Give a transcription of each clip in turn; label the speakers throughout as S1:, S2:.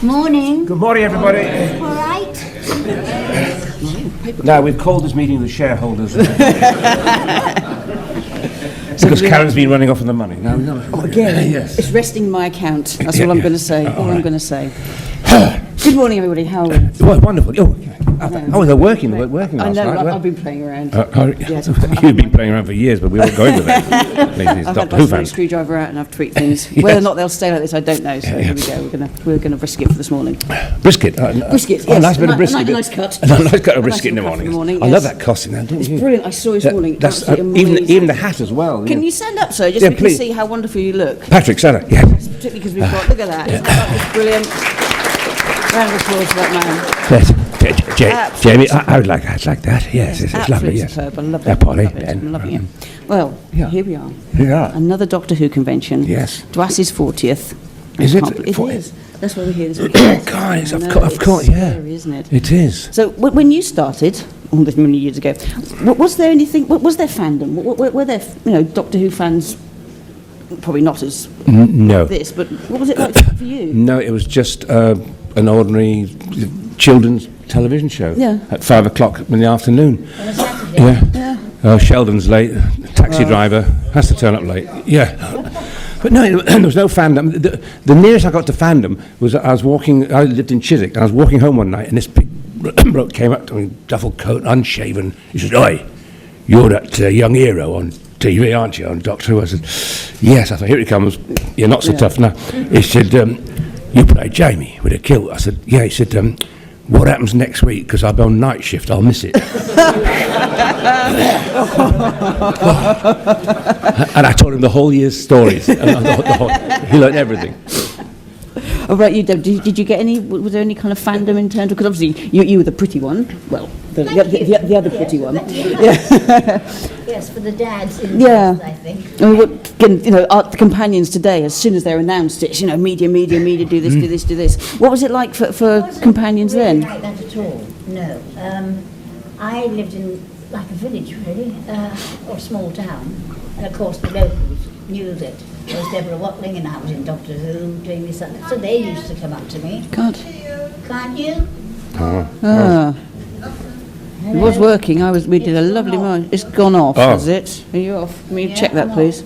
S1: Morning.
S2: Good morning, everybody.
S1: All right.
S2: Now, we've called this meeting the shareholders. Because Karen's been running off with the money. No.
S3: Oh, again?
S2: Yes.
S3: It's resting my account. That's
S2: Yeah,
S3: all I'm
S2: yeah.
S3: going to say.
S2: All
S3: All I'm
S2: right.
S3: going to say. Good morning, everybody. How are we?
S2: Well, wonderful. They're working. They're working
S3: I
S2: last
S3: know,
S2: night.
S3: I've been playing around.
S2: You've been playing around for years, but we won't go into that. Ladies,
S3: I've had
S2: Doctor
S3: my
S2: Who
S3: sonic
S2: fans.
S3: screwdriver out and I've tweaked things.
S2: Yes.
S3: Whether or not they'll stay like this, I don't know. So here we go. We're going to risk it for this morning.
S2: Brisket.
S3: Brisket,
S2: Oh,
S3: yes.
S2: nice bit of brisket.
S3: A nice cut.
S2: A nice cut of
S3: A nice
S2: brisket in the
S3: little cut for
S2: morning.
S3: the morning,
S2: I
S3: yes.
S2: love that costume, don't
S3: It's
S2: you?
S3: brilliant. I saw this morning.
S2: That's
S3: Absolutely amazing.
S2: even the hat as well.
S3: Can you stand up, sir, just
S2: Yeah,
S3: so we can
S2: please.
S3: see how wonderful you look?
S2: Patrick, stand up. Yeah.
S3: Particularly because we've got, look at that. It's brilliant. Round of applause for that man.
S2: Jamie, I would like that. Yes, it's lovely.
S3: Absolutely
S2: Yes.
S3: superb. I love
S2: Yeah,
S3: it.
S2: Polly,
S3: Love it.
S2: Ben.
S3: I'm loving it. Well,
S2: Yeah.
S3: here we are.
S2: Yeah.
S3: Another Doctor Who convention.
S2: Yes.
S3: Dwass's 40th.
S2: Is it?
S3: It
S2: 40th?
S3: is. That's why we're here this weekend.
S2: Guys,
S3: I
S2: of
S3: know,
S2: course,
S3: it's
S2: yeah.
S3: scary, isn't it?
S2: It is.
S3: So when you started, all this many years ago, was there anything? Was there fandom? Were there, Doctor Who fans? Probably not as
S2: No.
S3: this, but what was it like for you?
S2: No, it was just an ordinary children's television show.
S3: Yeah.
S2: At 5 o'clock in the afternoon.
S1: On a Saturday.
S2: Yeah. Sheldon's late. Taxi driver has to turn up late. Yeah. But no, there was no fandom. The nearest I got to fandom was I lived in Chiswick, and I was walking home one night, and this big bloke came up to me, duffel coat, unshaven. He said, "Oi, you're that young hero on TV, aren't you, on Doctor Who?" I said, "Yes." I thought, here he comes. You're not so tough now. He said, "You play Jamie with a kilt." I said, "Yeah." He said, "What happens next week? Because I'll be on night shift. I'll miss it." And I told him the whole year's stories. He learned everything.
S3: Oh, right, you Deb, did you get any? Was there any kind of fandom in terms of? Because obviously you were the pretty one. Well, the other pretty one.
S1: Yes, for the dads in
S3: Yeah.
S1: I think.
S3: I mean, the companions today, as soon as they're announced, it's media, do this, do this, do this. What was it like for companions
S1: really
S3: then?
S1: Like that at all? No. I lived in like a village really, or a small town, and of course the locals knew that there was Deborah Watling and I was in Doctor Who doing this, and so they used to come up to me.
S3: God.
S1: Can't you?
S3: It was working. We did a lovely march. It's gone off,
S2: Oh.
S3: has it? Are you off? Can you check that,
S1: I'm
S3: please?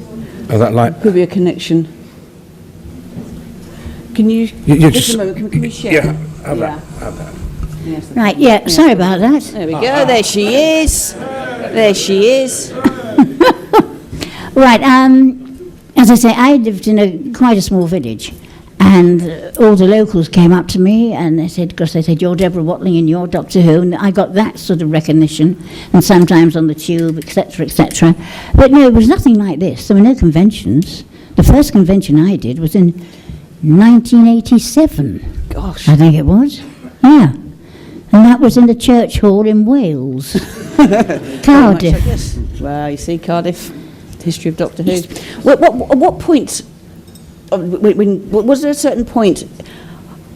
S2: Oh, that light.
S3: Could be a connection. Can you
S2: You
S3: just a moment? Can we share?
S2: Yeah, have that.
S3: Yes,
S1: Right, yeah, sorry about that.
S3: there we go. There she is. There she is.
S1: Right, as I say, I lived in quite a small village, and all the locals came up to me and they said, "You're Deborah Watling and you're Doctor Who," and I got that sort of recognition, and sometimes on the tube, etc., etc. But no, it was nothing like this. There were no conventions. The first convention I did was in 1987,
S3: Gosh.
S1: I think it was. Yeah. And that was in the church hall in Wales. Cardiff.
S3: Yes. Well, you see, Cardiff, history of Doctor Who. What point? Was there a certain point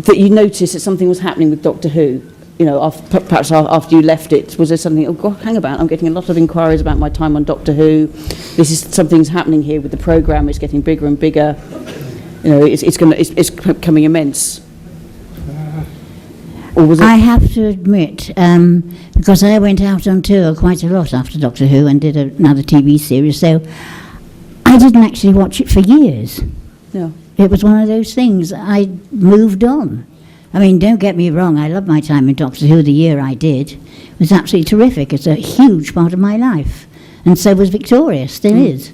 S3: that you noticed that something was happening with Doctor Who? Perhaps after you left it, was there something? Oh God, hang about! I'm getting a lot of inquiries about my time on Doctor Who. Something's happening here with the programme. It's getting bigger and bigger. It's becoming immense. Or was it?
S1: I have to admit, because I went out on tour quite a lot after Doctor Who and did another TV series, so I didn't actually watch it for years.
S3: Yeah.
S1: It was one of those things. I moved on. I mean, don't get me wrong, I loved my time in Doctor Who. The year I did it was absolutely terrific. It's a huge part of my life. And so was Victoria, still is.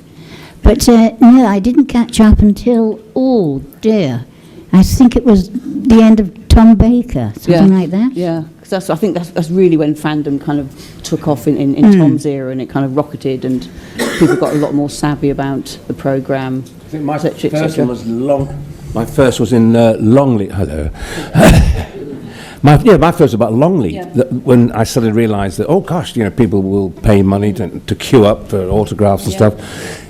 S1: But no, I didn't catch up until, oh dear, I think it was the end of Tom Baker, something like that.
S3: Yeah, because I think that's really when fandom kind of took off in Tom's era, and it kind of rocketed, and people got a lot more savvy about the programme.
S2: I think my
S3: et cetera, et
S2: first
S3: cetera.
S2: one was My first was in Longley. Hello. My first was about Longley.
S3: Yeah.
S2: When I suddenly realised that, oh gosh, people will pay money to queue up for autographs and stuff.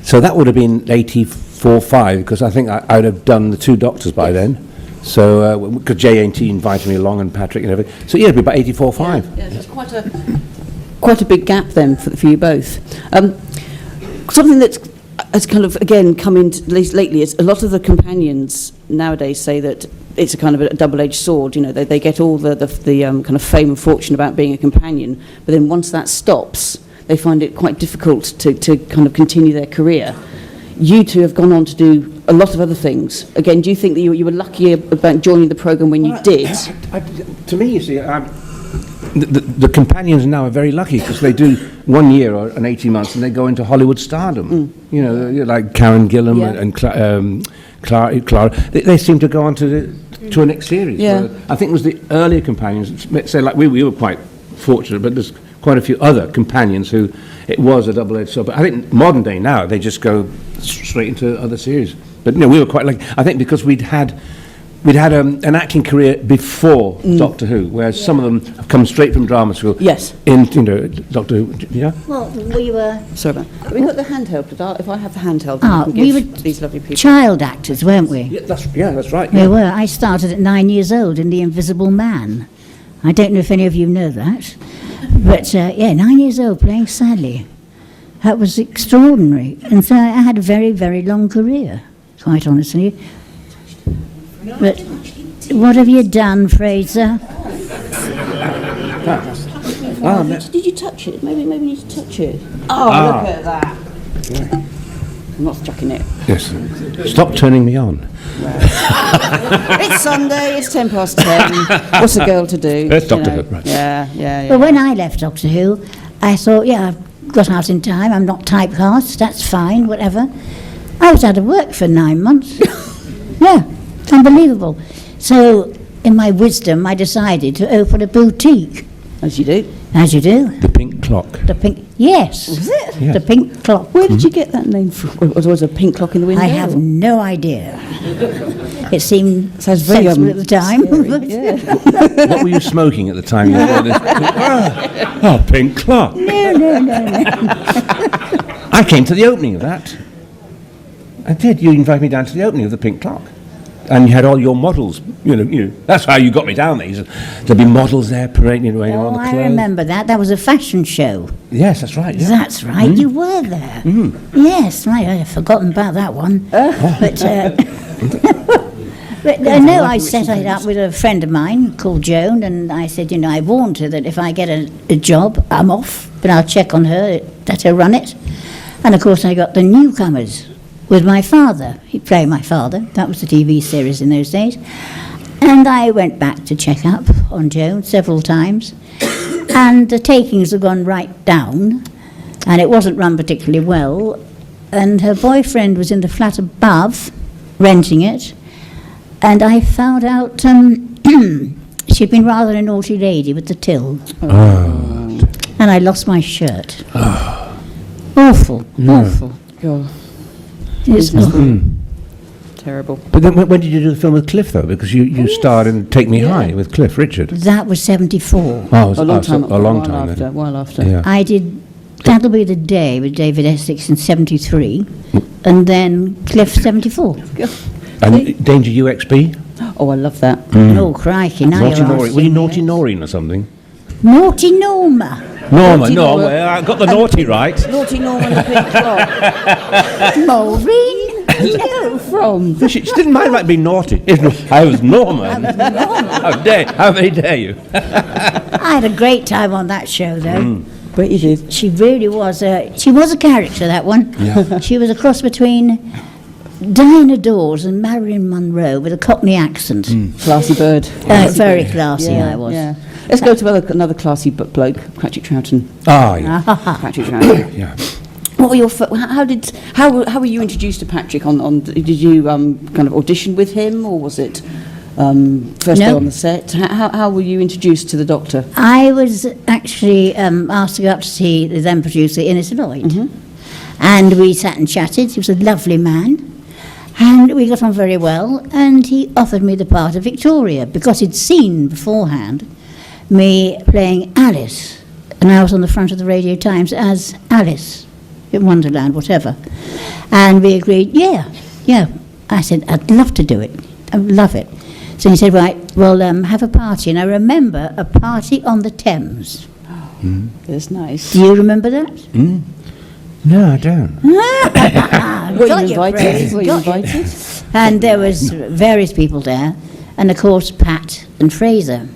S2: So that would have been 84, 5, because I think I'd have done the 2 Doctors by then. So, because JNT invited me along and Patrick and everything. So yeah, it'd be about 84, 5.
S3: Yeah, it's quite a big gap then for you both. Something that's has kind of again come in lately is a lot of the companions nowadays say that it's a kind of a double-edged sword. You know, they get all the kind of fame and fortune about being a companion, but then once that stops, they find it quite difficult to kind of continue their career. You two have gone on to do a lot of other things. Again, do you think that you were lucky about joining the programme when you did?
S2: To me, you see, the companions now are very lucky because they do 1 year or an 18 months and they go into Hollywood stardom. You know, like Karen Gillan and Clara. They seem to go on to a next series.
S3: Yeah.
S2: I think it was the earlier companions, say like we were quite fortunate, but there's quite a few other companions who it was a double-edged sword. But I think modern day now, they just go straight into other series. But you know, we were quite lucky. I think because we'd had an acting career before Doctor Who, whereas some of them have come straight from drama school.
S3: Yes.
S2: In, you know, Doctor Who. Yeah.
S1: Well, we were
S3: Sorry about that. Have we got the handheld? If I have the handheld,
S1: Ah,
S3: I can
S1: we
S3: give
S1: were
S3: these lovely people.
S1: child actors, weren't we?
S2: Yeah, that's right.
S1: We were. I started at 9 years old in The Invisible Man. I don't know if any of you know that. But, 9 years old playing Sally. That was extraordinary. And so I had a very, very long career, quite honestly. But what have you done, Fraser?
S3: Did you touch it? Maybe you need to touch it. Oh, look at that. I'm not chucking it.
S2: Yes. Stop turning me on.
S3: It's Sunday, it's 10:10. What's a girl to do?
S2: It's Doctor
S3: you know?
S2: Who, right.
S3: Yeah.
S1: But when I left Doctor Who, I thought, I've got out in time, I'm not typecast, that's fine, whatever. I was out of work for 9 months. Yeah, it's unbelievable. So, in my wisdom, I decided to open a boutique.
S3: As you do.
S1: As you do.
S2: The Pink Clock.
S1: The pink, yes.
S3: Was it?
S2: Yes.
S1: The Pink Clock.
S3: Where did you get that name from? Was there a pink clock in the window?
S1: I have no idea. It seemed
S3: Sounds very,
S1: sensible at the time.
S3: scary, yeah.
S2: What were you smoking at the time you were this? Oh, Pink Clock.
S1: No.
S2: I came to the opening of that. I did. You invited me down to the opening of the Pink Clock. And you had all your models, you know, that's how you got me down there. You said, there'll be models there parading away on the
S1: I
S2: clothes.
S1: remember that. That was a fashion show.
S2: Yes, that's right. Yeah.
S1: That's right, you were there. Yes, right, I had forgotten about that one. But no, I set it up with a friend of mine called Joan, and I said, I warned her that if I get a job, I'm off, but I'll check on her, let her run it. And of course I got the newcomers with my father. He'd play my father. That was the TV series in those days. And I went back to check up on Joan several times. And the takings had gone right down. And it wasn't run particularly well. And her boyfriend was in the flat above, renting it. And I found out she'd been rather a naughty lady with the till. And I lost my shirt. Awful.
S3: God,
S1: It's
S3: terrible.
S2: But then when did you do the film with Cliff, though? Because you starred in Take Me High with Cliff Richard.
S1: That was 74.
S2: Oh,
S3: A long time
S2: then.
S3: While after.
S2: Yeah.
S1: I did That'll Be the Day with David Essex in 73, and then Cliff 74.
S2: And Danger UXB?
S3: Oh, I love that.
S1: Oh, crikey, now
S2: Naughty
S1: you're
S2: Noreen.
S1: asking
S2: Were you
S1: me.
S2: Naughty Noreen or something?
S1: Naughty Norma.
S2: Norma,
S3: Naughty
S2: no,
S3: Norma.
S2: well, I got the naughty right.
S3: Naughty Norman the Pink Clock.
S1: Maureen.
S3: Where from?
S2: She didn't mind like being naughty. I was Norma. How very dare you?
S1: I had a great time on that show, though.
S3: But you did.
S1: She really was she was a character, that one.
S2: Yeah.
S1: She was a cross between Diana Dawes and Marilyn Monroe with a Cockney accent.
S3: Classy bird.
S1: Very classy, I was.
S3: Yeah. Let's go to another classy bloke, Cratchit Troughton.
S2: Ah, yeah.
S3: Patrick Troughton.
S2: Yeah.
S3: What were your how were you introduced to Patrick? Did you kind of audition with him, or was it first day
S1: No.
S3: on the set? How were you introduced to the Doctor?
S1: I was actually asked to go up to see the then producer, Innes Lloyd. And we sat and chatted. He was a lovely man. And we got on very well. And he offered me the part of Victoria because he'd seen beforehand me playing Alice. And I was on the front of the Radio Times as Alice in Wonderland, whatever. And we agreed, yeah. I said, I'd love to do it. I'd love it. So he said, right, well, have a party. And I remember a party on the Thames.
S3: That's nice.
S1: Do you remember that?
S2: No, I don't.
S3: Were you invited?
S1: And there was various people there. and of course Pat and Fraser.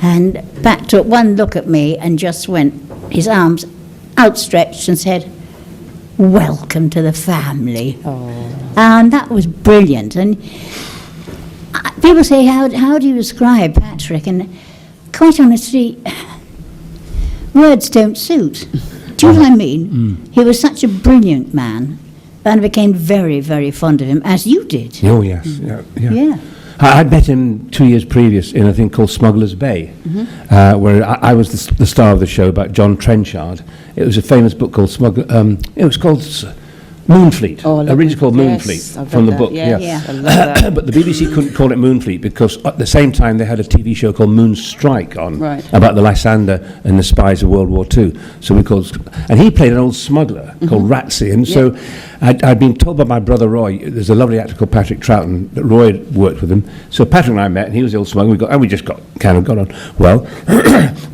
S1: And Pat took one look at me and just went, his arms outstretched, and said, "Welcome to the family." And that was brilliant. And people say, how do you describe Patrick? And quite honestly, words don't suit. Do you know what I mean? He was such a brilliant man, and I became very, very fond of him, as you did.
S2: Oh, yes. Yeah.
S1: Yeah.
S2: I'd met him 2 years previous in a thing called Smuggler's Bay, where I was the star of the show about John Trenchard. It was a famous book called it was called Moonfleet,
S3: Oh, I love
S2: originally called
S3: Yes,
S2: Moonfleet
S3: I've
S2: from
S3: read
S2: the
S3: that,
S2: book.
S3: yeah.
S1: Yeah.
S3: I love that.
S2: But the BBC couldn't call it Moonfleet because at the same time they had a TV show called Moonstrike on
S3: Right.
S2: about the Lysander and the spies of World War II. So we called, and he played an old smuggler called Ratsey. And so I'd been told by my brother Roy, there's a lovely actor called Patrick Troughton, that Roy had worked with him. So Patrick and I met, and he was the old smuggler. We just got on well.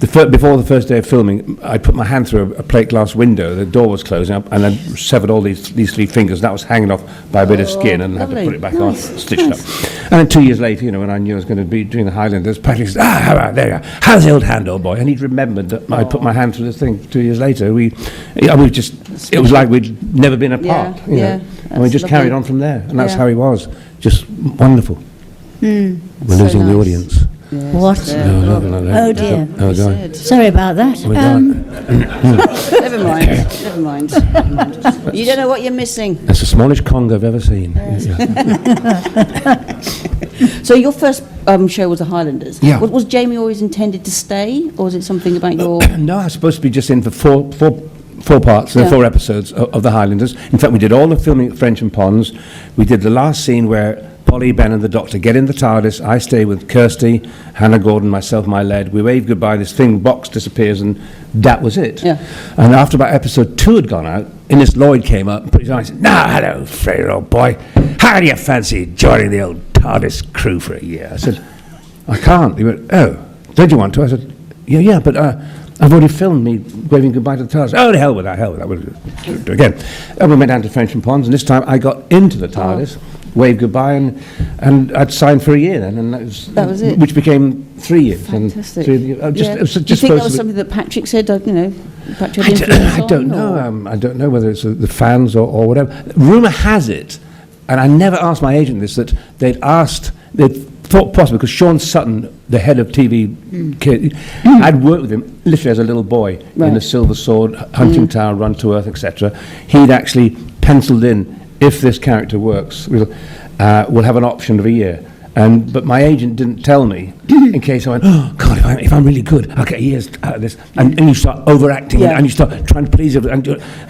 S2: Before the first day of filming, I put my hand through a plate glass window. The door was closing up, and I severed all these 3 fingers. That was hanging off by a bit of skin, and I had to
S3: lovely.
S2: put it back
S3: Nice,
S2: on, stitched up. And then 2 years later, when I knew I was going to be doing the Highlanders, Patrick said, there you are. How's the old hand, old boy? And he'd remembered that I put my hand through the thing 2 years later. It was like we'd never been apart.
S3: Yeah,
S2: And we
S3: that's
S2: just carried
S3: lovely.
S2: on from there. And that's
S3: Yeah.
S2: how he was. Just wonderful. We're
S3: so
S2: losing the
S3: nice.
S2: audience.
S1: What?
S2: No, no.
S1: Oh dear.
S2: Oh, God.
S3: Said.
S1: Sorry about that.
S2: Oh, my God.
S3: Never mind. Never mind. Never mind. You don't know what you're missing.
S2: That's the smallest Kong I've ever seen. Yeah.
S3: So your first show was the Highlanders.
S2: Yeah.
S3: Was Jamie always intended to stay, or was it something about your?
S2: No, I was supposed to be just in for four parts,
S3: Yeah.
S2: 4 episodes of the Highlanders. In fact, we did all the filming at French and Ponds. We did the last scene where Polly, Ben and the Doctor get in the TARDIS. I stay with Kirsty, Hannah Gordon, myself, my lead. We wave goodbye, this box disappears, and that was it.
S3: Yeah.
S2: And after about episode 2 had gone out, Innes Lloyd came up and put his arm and said, "Now, hello, Fraser, old boy. How do you fancy joining the old TARDIS crew for a year?" I said, "I can't." He went, "Oh, don't you want to?" I said, Yeah, but I've already filmed me waving goodbye to the TARDIS." "Oh, the hell with that, We'll do it again." And we went down to French and Ponds, and this time I got into the TARDIS, waved goodbye, and I'd signed for a year then, and
S3: That was it.
S2: which became 3 years.
S3: Fantastic.
S2: And it was
S3: Do you
S2: just
S3: think that
S2: supposed
S3: was
S2: to be-
S3: something that Patrick said? Patrick
S2: I
S3: had influence
S2: don't
S3: on,
S2: know.
S3: or-
S2: I don't know whether it's the fans or whatever. Rumour has it, and I never asked my agent this, that they'd thought possibly, because Sean Sutton, the head of TV, I'd worked with him literally as a little boy
S3: Right.
S2: in the Silver Sword, Hunting Tower, Run to Earth, etc. He'd actually penciled in, if this character works, we'll have an option of a year. But my agent didn't tell me, in case I went, "Oh, God, if I'm really good, I'll get years out of this." And you start overacting,
S3: Yeah.
S2: and you start trying to please everyone,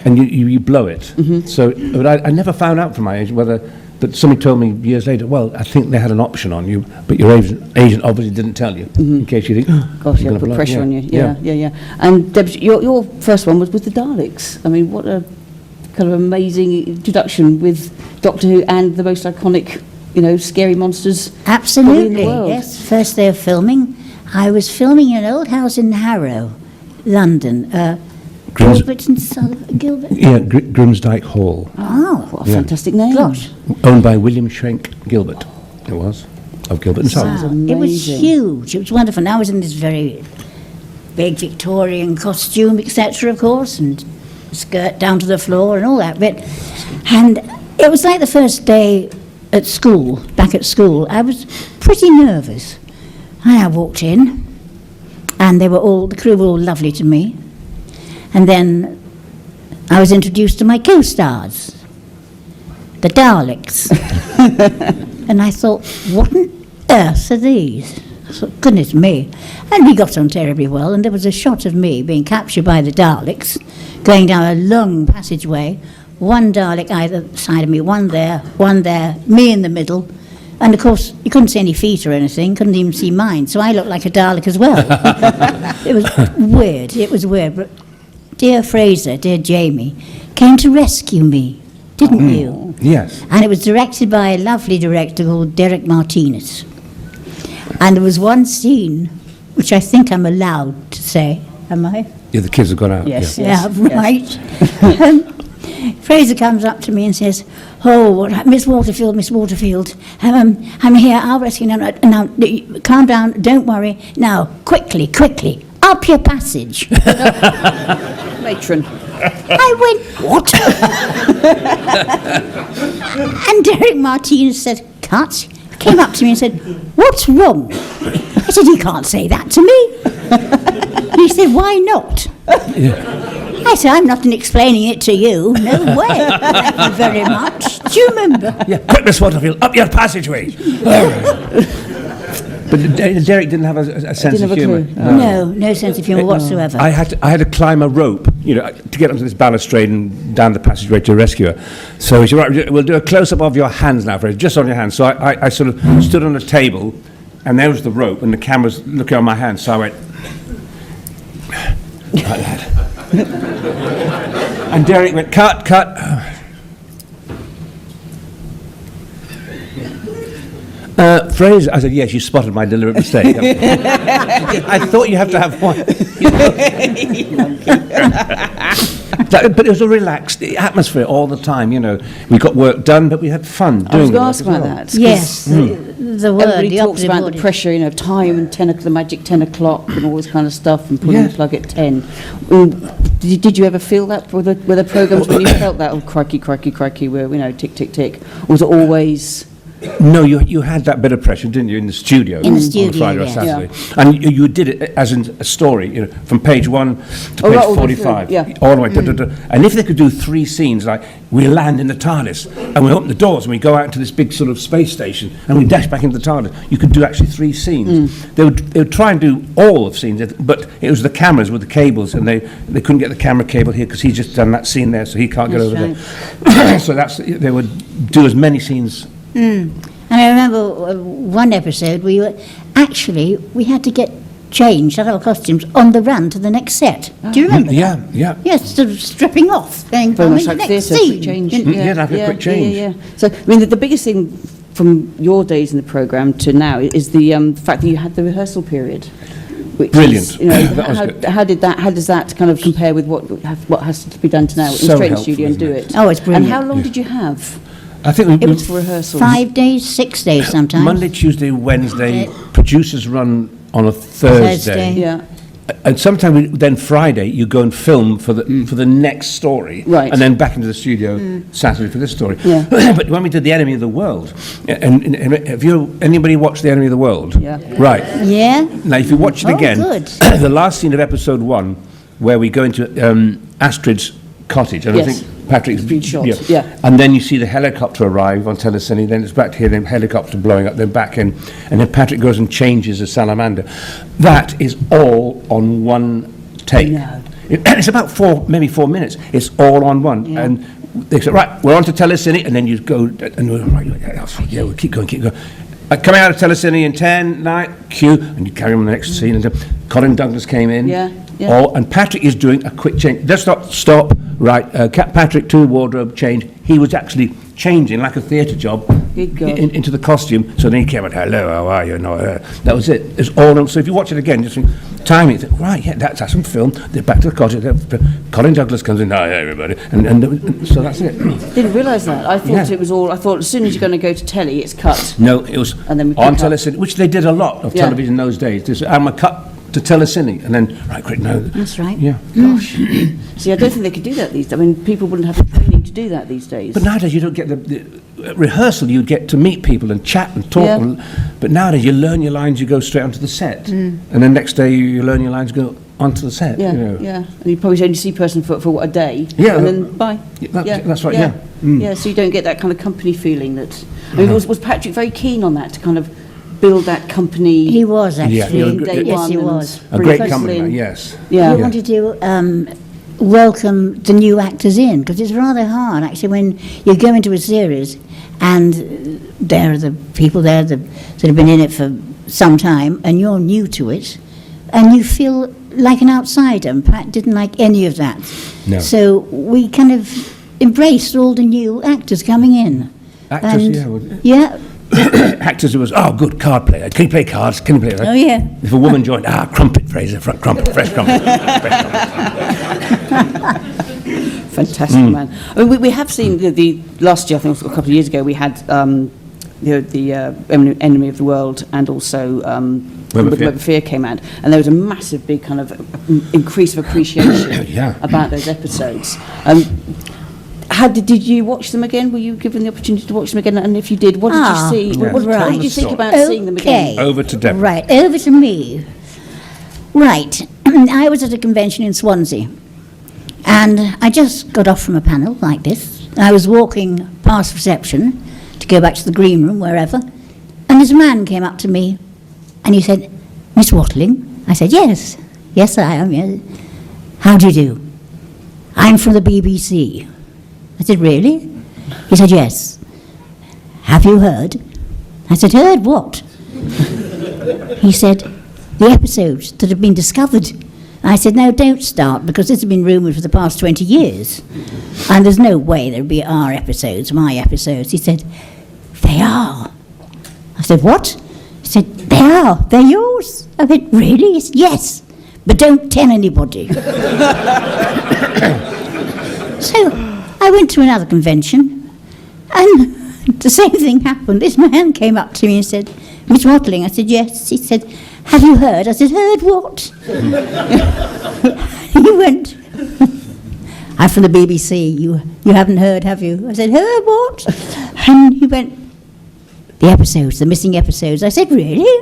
S2: and you blow it. So but I never found out from my agent but somebody told me years later, "Well, I think they had an option on you, but your agent obviously didn't tell you," in case you think, "Oh,
S3: Gosh,
S2: I'm
S3: yeah,
S2: gonna
S3: put
S2: blow it."
S3: pressure on you. Yeah. And Debs, your first one was with the Daleks. I mean, what a kind of amazing introduction with Doctor Who and the most iconic, scary monsters.
S1: Absolutely,
S3: Probably in the world.
S1: yes. First day of filming, I was filming in an old house in Harrow, London.
S2: Grimms-
S1: Gilbert and Sullivan. Gilbert.
S2: Yeah, Grimsdyke Hall,
S1: Oh,
S3: What a fantastic name.
S1: gosh.
S2: owned by William Schwenk Gilbert. It was, of Gilbert and Sullivan.
S3: Sounds
S1: It was
S3: amazing.
S1: huge. It was wonderful. And I was in this very big Victorian costume, etc., of course, and skirt down to the floor and all that bit. And it was like the first day at school, back at school. I was pretty nervous. And I walked in, and the crew were all lovely to me. And then I was introduced to my co-stars, the Daleks. And I thought, what on earth are these? I thought, goodness me. And we got on terribly well, and there was a shot of me being captured by the Daleks, going down a long passageway, one Dalek either side of me, one there, me in the middle. And of course, you couldn't see any feet or anything, couldn't even see mine, so I looked like a Dalek as well. It was weird, but dear Fraser, dear Jamie, came to rescue me, didn't you?
S2: Yes.
S1: And it was directed by a lovely director called Derek Martinez. And there was one scene, which I think I'm allowed to say, am I?
S2: Yeah, the kids have gone out.
S3: Yes.
S2: Yeah.
S1: Yeah, right. Fraser comes up to me and says, "Oh, Miss Waterfield, I'm here, I'll rescue you. Now, calm down, don't worry. Now, quickly, up your passage."
S3: Matron.
S1: I went, "What?" And Derek Martinez said, "Cut." Came up to me and said, "What's wrong?" I said, "You can't say that to me." He said, "Why not?" I said, "I'm not explaining it to you. No way. Thank you very much. Do you remember?"
S2: Yeah, quick, Miss Waterfield, up your passageway. But Derek didn't have a sense
S3: Didn't
S2: of
S3: have a
S2: humour.
S3: clue.
S1: No sense of humour whatsoever.
S2: I had to climb a rope, to get onto this balustrade and down the passageway to rescue her. So he said, "Right, we'll do a close-up of your hands now, Fraser, just on your hands." So I sort of stood on a table, and there was the rope, and the camera's looking on my hands. So I went like that. And Derek went, cut. Fraser, I said, "Yes, you spotted my deliberate mistake." I thought you have to have one. But it was a relaxed atmosphere all the time, We got work done, but we had fun doing
S3: I was
S2: the
S3: going to
S2: work
S3: ask
S2: as
S3: about
S2: well.
S3: that.
S1: Yes, the word,
S3: Everybody
S1: the
S3: talks
S1: operative
S3: about
S1: word.
S3: the pressure, of time and the magic 10 o'clock and all this kind of stuff, and pulling
S2: Yeah.
S3: the plug at 10. Did you ever feel that with the programmes when you felt that, oh, crikey, we're, tick, tick, tick? Or was it always...
S2: No, you had that bit of pressure, didn't you, in the studio?
S1: In the studio,
S2: on Friday or
S1: yes.
S2: Saturday. And you did it as in a story, from page 1 to
S3: Oh,
S2: page
S3: right, all the way
S2: 45.
S3: through, yeah.
S2: All the way. And if they could do 3 scenes, like we land in the TARDIS and we open the doors and we go out into this big sort of space station and we dash back into the TARDIS, you could do actually 3 scenes. They would try and do all of scenes, but it was the cameras with the cables, and they couldn't get the camera cable here because he's just done that scene there, so he can't get
S1: That's
S2: over there. So they would do as many scenes.
S1: And I remember one episode we had to get changed out of our costumes on the run to the next set. Do you remember?
S2: Yeah.
S1: Yes, sort of stripping off, going
S3: Very
S1: on
S3: much
S1: the
S3: like
S1: next
S3: theatre,
S1: scene.
S3: quick change.
S2: Yeah, like a quick change.
S3: Yeah. So, the biggest thing from your days in the programme to now is the fact that you had the rehearsal period. Which
S2: Brilliant.
S3: Is,
S2: That was good.
S3: how does that kind of compare with what has to be done to now?
S2: So
S3: Straight in the
S2: helpful,
S3: studio and do
S2: isn't
S3: it.
S1: Oh, it's brilliant.
S3: And how long did you have?
S2: I think
S3: It was for rehearsals.
S1: 5 days, 6 days sometimes.
S2: Monday, Tuesday, Wednesday, producers run on a Thursday.
S3: Yeah.
S2: And sometimes then Friday you go and film for the next story,
S3: Right.
S2: and then back into the studio Saturday for this story.
S3: Yeah.
S2: But when we did The Enemy of the World, and have anybody watched The Enemy of the World?
S3: Yeah.
S2: Right.
S1: Yeah?
S2: Now, if you watch it
S1: Oh,
S2: again,
S1: good.
S2: the last scene of episode 1, where we go into Astrid's cottage, and
S3: Yes.
S2: I think Patrick's
S3: Been shot, yeah.
S2: and then you see the helicopter arrive on Telecine, then it's back to here, then helicopter blowing up, then back in, and then Patrick goes and changes a salamander. That is all on one take.
S3: No.
S2: It's about maybe 4 minutes. It's all on one.
S3: Yeah.
S2: And they say, right, we're on to Telecine, and then you go, and we're right, yeah, we'll keep going. Coming out of Telecine in 10, 9, cue, and you carry on the next scene. And Colin Douglas came in.
S3: Yeah.
S2: And Patrick is doing a quick change. Just stop, right, Patrick to wardrobe change. He was actually changing like a theatre job
S3: Good God.
S2: into the costume. So then he came out, hello, how are you? No, that was it. It's all on. So if you watch it again, just think, timing, you think, right, yeah, that's some film. They're back to the cottage. Colin Douglas comes in, hi, everybody. And so that's it.
S3: Didn't realise that. I thought
S2: Yeah.
S3: it was all. I thought as soon as you're going to go to telly, it's cut.
S2: No, it was
S3: And then we
S2: on
S3: pick up.
S2: Telecine, which they did a lot of
S3: Yeah.
S2: television in those days. There's, I'm a cut to Telecine, and then, right, quick, no.
S1: That's right.
S2: Yeah.
S3: See, I don't think they could do that these days. I mean, people wouldn't have the training to do that these days.
S2: But nowadays you don't get the rehearsal, you get to meet people and chat and talk.
S3: Yeah.
S2: But nowadays you learn your lines, you go straight onto the set. And then next day you learn your lines, go onto the set.
S3: Yeah,
S2: you know.
S3: yeah. And you probably only see a person for what, a day?
S2: Yeah,
S3: And then bye.
S2: that's right, yeah.
S3: Yeah, so you don't get that kind of company feeling that... I mean, was Patrick very keen on that, to kind of build that company?
S1: He was actually.
S2: Yeah,
S3: day
S1: Yes,
S3: one
S1: he
S3: and
S1: was.
S2: A
S3: bring
S2: great
S3: people
S2: company,
S3: in.
S2: yes.
S3: Yeah.
S1: We wanted to welcome the new actors in, because it's rather hard actually when you go into a series and there are the people there that have been in it for some time and you're new to it and you feel like an outsider, and Pat didn't like any of that.
S2: No.
S1: So we kind of embraced all the new actors coming in.
S2: Actors,
S1: And,
S2: yeah.
S1: yeah,
S2: actors who was, oh, good card player. Can you play cards? Can you play?
S1: Oh, yeah.
S2: If a woman joined, crumpet, Fraser, front crumpet, fresh crumpet. Fresh crumpet.
S3: Fantastic, man. I mean, we have seen the last year, I think it was a couple of years ago, we had the Enemy of the World and also
S2: Web of
S3: Fear came out, and there was a massive, big kind of increase of appreciation
S2: Yeah.
S3: about those episodes. How did you watch them again? Were you given the opportunity to watch them again? And if you did, what did you see?
S2: Yeah.
S3: What
S1: Right.
S3: did you think about seeing them
S1: Okay.
S3: again?
S2: Over to Deborah.
S1: Right, over to me. Right, I was at a convention in Swansea, and I just got off from a panel like this. I was walking past reception to go back to the green room, wherever, and this man came up to me, and he said, "Miss Watling?" I said, "Yes, yes I am, yes. How do you do? I'm from the BBC." I said, "Really?" He said, "Yes. Have you heard?" I said, "Heard what?" He said, "The episodes that have been discovered." I said, "No, don't start, because this has been rumoured for the past 20 years. And there's no way there'll be our episodes, my episodes." He said, "They are." I said, "What?" He said, "They are. They're yours." I went, "Really?" He said, "Yes, but don't tell anybody." So I went to another convention, and the same thing happened. This man came up to me and said, "Miss Watling?" I said, "Yes." He said, "Have you heard?" I said, "Heard what?" He went, "I'm from the BBC. You haven't heard, have you?" I said, "Heard what?" And he went, "The episodes, the missing episodes." I said, "Really?"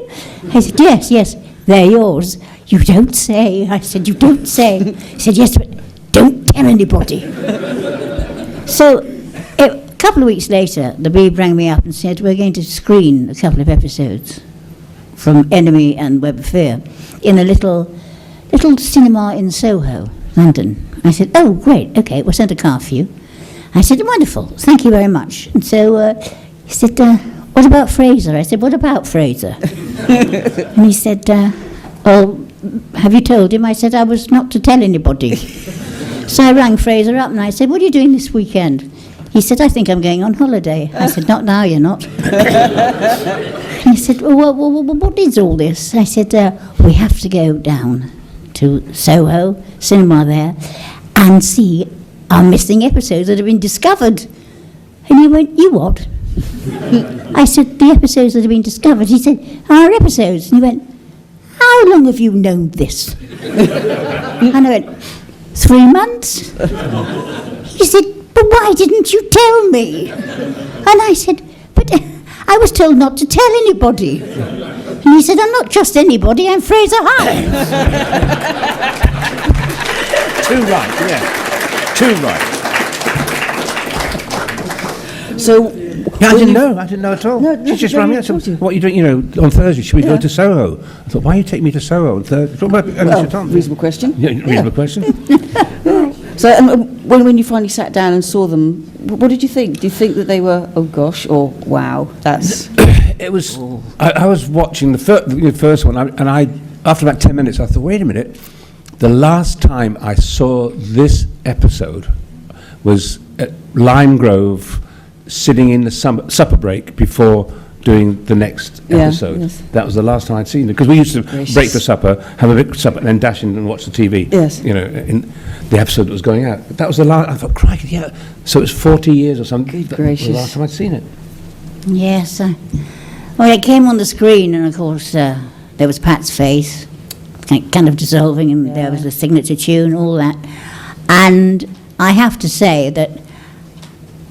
S1: He said, yes, they're yours." "You don't say." I said, "You don't say." He said, "Yes, but don't tell anybody." So a couple of weeks later, the Beeb rang me up and said, "We're going to screen a couple of episodes from Enemy and Web of Fear in a little cinema in Soho, London." I said, "Oh, great, okay, we'll send a car for you." I said, "Wonderful, thank you very much." And so he said, "What about Fraser?" I said, "What about Fraser?" And he said, "Oh, have you told him?" I said, "I was not to tell anybody." So I rang Fraser up and I said, "What are you doing this weekend?" He said, "I think I'm going on holiday." I said, "Not now, you're not." He said, well, "What is all this?" I said, "We have to go down to Soho, cinema there, and see our missing episodes that have been discovered." And he went, "You what?" I said, "The episodes that have been discovered." He said, "Our episodes." And he went, "How long have you known this?" And I went, 3 months. He said, "But why didn't you tell me?" And I said, "But I was told not to tell anybody." And he said, "I'm not just anybody, I'm Fraser Hines."
S2: Too right, yeah. Too right.
S3: So,
S2: Yeah, I didn't know at all.
S3: No,
S2: She just
S3: no,
S2: rang me
S3: no,
S2: up and
S3: told you.
S2: said, "What are you doing, on Thursday? Should we go to Soho?" I thought, "Why are you taking me to Soho on Thursday?"
S3: reasonable question.
S2: Yeah, reasonable question.
S3: So, when you finally sat down and saw them, what did you think? Do you think that they were, "Oh gosh," or "Wow, that's"?
S2: It was. I was watching the first one, and I after about 10 minutes, I thought, "Wait a minute." The last time I saw this episode was at Lime Grove, sitting in the supper break before doing the next
S3: Yeah,
S2: episode.
S3: yes.
S2: That was the last time I'd seen it, because we used to
S3: Gracious.
S2: break for supper, have a big supper, and then dash in and watch the TV.
S3: Yes.
S2: In the episode that was going out. But that was the last. I thought, crikey, yeah. So it was 40 years or something.
S3: Good
S2: That was
S3: gracious.
S2: the last time I'd seen it.
S1: Yes. Well, it came on the screen, and of course, there was Pat's face, kind of dissolving, and there was the signature tune, all that. And I have to say that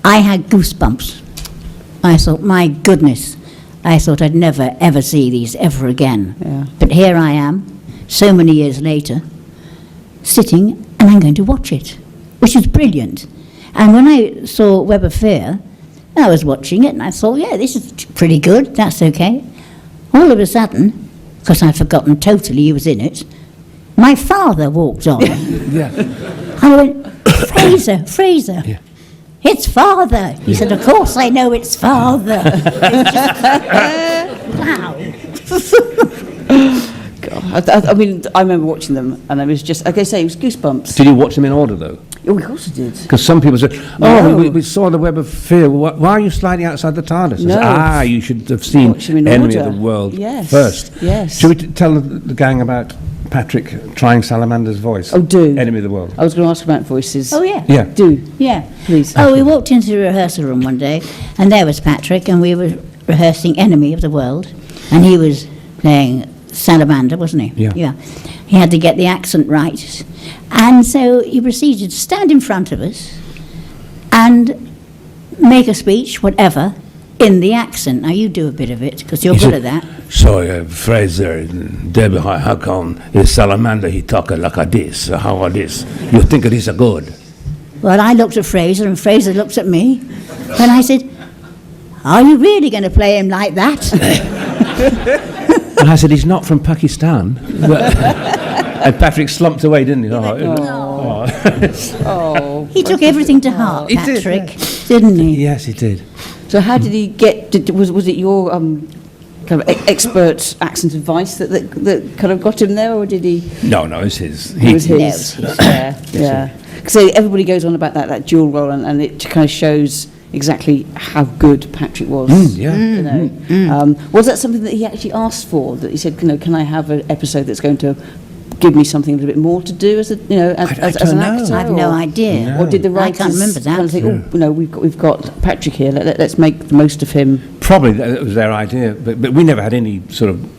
S1: I had goosebumps. I thought, my goodness, I thought I'd never, ever see these ever again.
S3: Yeah.
S1: But here I am, so many years later, sitting, and I'm going to watch it, which is brilliant. And when I saw Web of Fear, I was watching it, and I thought, yeah, this is pretty good, that's okay. All of a sudden, because I'd forgotten totally he was in it, my father walked on.
S2: Yeah.
S1: I went, Fraser.
S2: Yeah.
S1: It's father. He said, "Of course I know it's father." It's just, wow.
S3: God, I mean, I remember watching them, and I was just, like I say, it was goosebumps.
S2: Did you watch them in order, though?
S3: Oh, of course it did.
S2: Because some people said,
S3: No.
S2: we saw the web of fear. Why are you sliding outside the TARDIS? I
S3: No.
S2: said, you should have seen
S3: Watch him in
S2: Enemy
S3: order.
S2: of the World
S3: Yes,
S2: first.
S3: yes.
S2: Should we tell the gang about Patrick trying Salamander's voice?
S3: Oh, do.
S2: Enemy of the World.
S3: I was going to ask about voices.
S1: Oh, yeah.
S2: Yeah.
S3: Do,
S1: Yeah.
S3: please.
S1: Oh, we walked into the rehearsal room one day, and there was Patrick, and we were rehearsing Enemy of the World, and he was playing Salamander, wasn't he?
S2: Yeah.
S1: He had to get the accent right. And so he proceeded to stand in front of us and make a speech, whatever, in the accent. Now, you do a bit of it, because you're
S2: He
S1: good
S2: said-
S1: at that.
S2: So, Fraser, Debbie, how come is Salamander, he talk like a this, how this? You think it is a good?
S1: Well, I looked at Fraser, and Fraser looked at me, and I said, are you really going to play him like that?
S2: And I said, he's not from Pakistan. And Patrick slumped away, didn't he?
S3: Oh.
S1: He took everything to heart,
S2: He did,
S1: Patrick, didn't he?
S2: Yes, he did.
S3: So how did he get, was it your kind of expert accent advice that kind of got him there, or did he?
S2: No, it's his.
S3: It was
S1: No,
S3: his. Yeah. So everybody goes on about that dual role, and it kind of shows exactly how good Patrick was.
S2: Yeah.
S3: You know, was that something that he actually asked for? That he said, can I have an episode that's going to give me something a little bit more to do as as
S2: don't
S3: an
S2: know.
S3: actor?
S1: I have no idea.
S3: Or did the
S1: I
S3: writers
S1: can't remember that.
S3: kind of think, we've got Patrick here. Let's make the most of him.
S2: Probably that was their idea, but we never had any sort of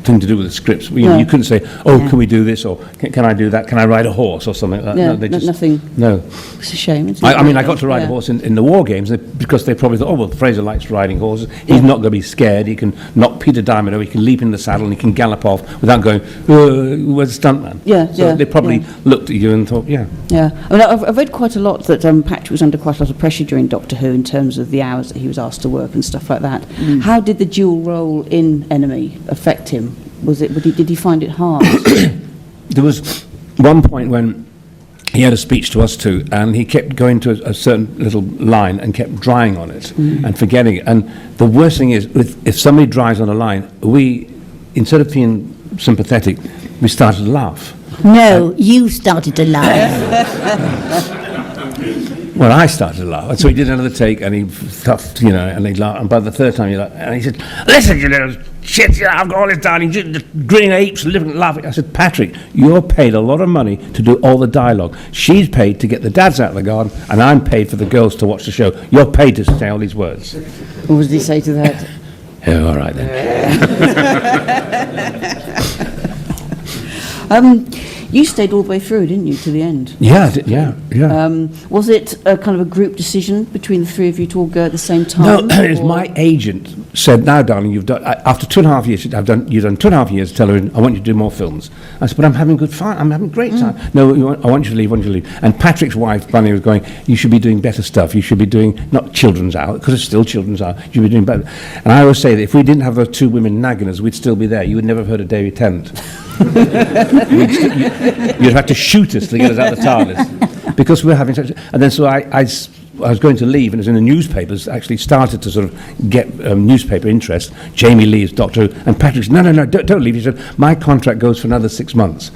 S2: thing to do with the scripts.
S3: No.
S2: You couldn't say, can we do this, or can I do that? Can I ride a horse or something like that?
S3: Yeah,
S2: No, they just,
S3: nothing.
S2: No.
S3: It's a shame. Isn't it?
S2: I mean, I got to ride
S3: Yeah.
S2: a horse in the war games because they probably thought, Fraser likes riding horses. He's not going to be scared. He can knock Peter Diamond over. He can leap in the saddle and he can gallop off without going, where's the stuntman?
S3: Yeah,
S2: So
S3: yeah,
S2: they probably
S3: yeah.
S2: looked at you and thought, yeah.
S3: Yeah, I mean, I've read quite a lot that Patrick was under quite a lot of pressure during Doctor Who in terms of the hours that he was asked to work and stuff like that. How did the dual role in Enemy affect him? Did he find it hard?
S2: There was one point when he had a speech to us two, and he kept going to a certain little line and kept drying on it and forgetting it. And the worst thing is, if somebody dries on a line, we, instead of being sympathetic, we started to laugh.
S1: No, you started to laugh.
S2: Well, I started to laugh. And so he did another take, and he stuffed, and he laughed. And by the third time, and he said, listen, you little shit, I've got all this down, you just grinning apes, living, laughing. I said, Patrick, you're paid a lot of money to do all the dialogue. She's paid to get the dads out of the garden, and I'm paid for the girls to watch the show. You're paid to say all these words.
S3: What did he say to that?
S2: Oh, all right then.
S3: You stayed all the way through, didn't you, to the end?
S2: Yeah, yeah.
S3: Was it a kind of a group decision between the three of you to all go at the same time?
S2: No, it's
S3: or-
S2: my agent said, now, darling, you've done, after 2.5 years, you've done 2.5 years television, I want you to do more films. I said, but I'm having good fun, I'm having great time. No, I want you to leave, And Patrick's wife, Bunny, was going, you should be doing better stuff. You should be doing, not children's hour, because it's still children's hour, you should be doing better. And I always say that if we didn't have those two women nagging us, we'd still be there. You would never have heard of David Tennant. You'd have to shoot us to get us out of the TARDIS. Because we're having such... And then so I was going to leave, and it was in the newspapers, actually started to sort of get newspaper interest. Jamie leaves Doctor Who, and Patrick said, no, don't leave. He said, my contract goes for another 6 months.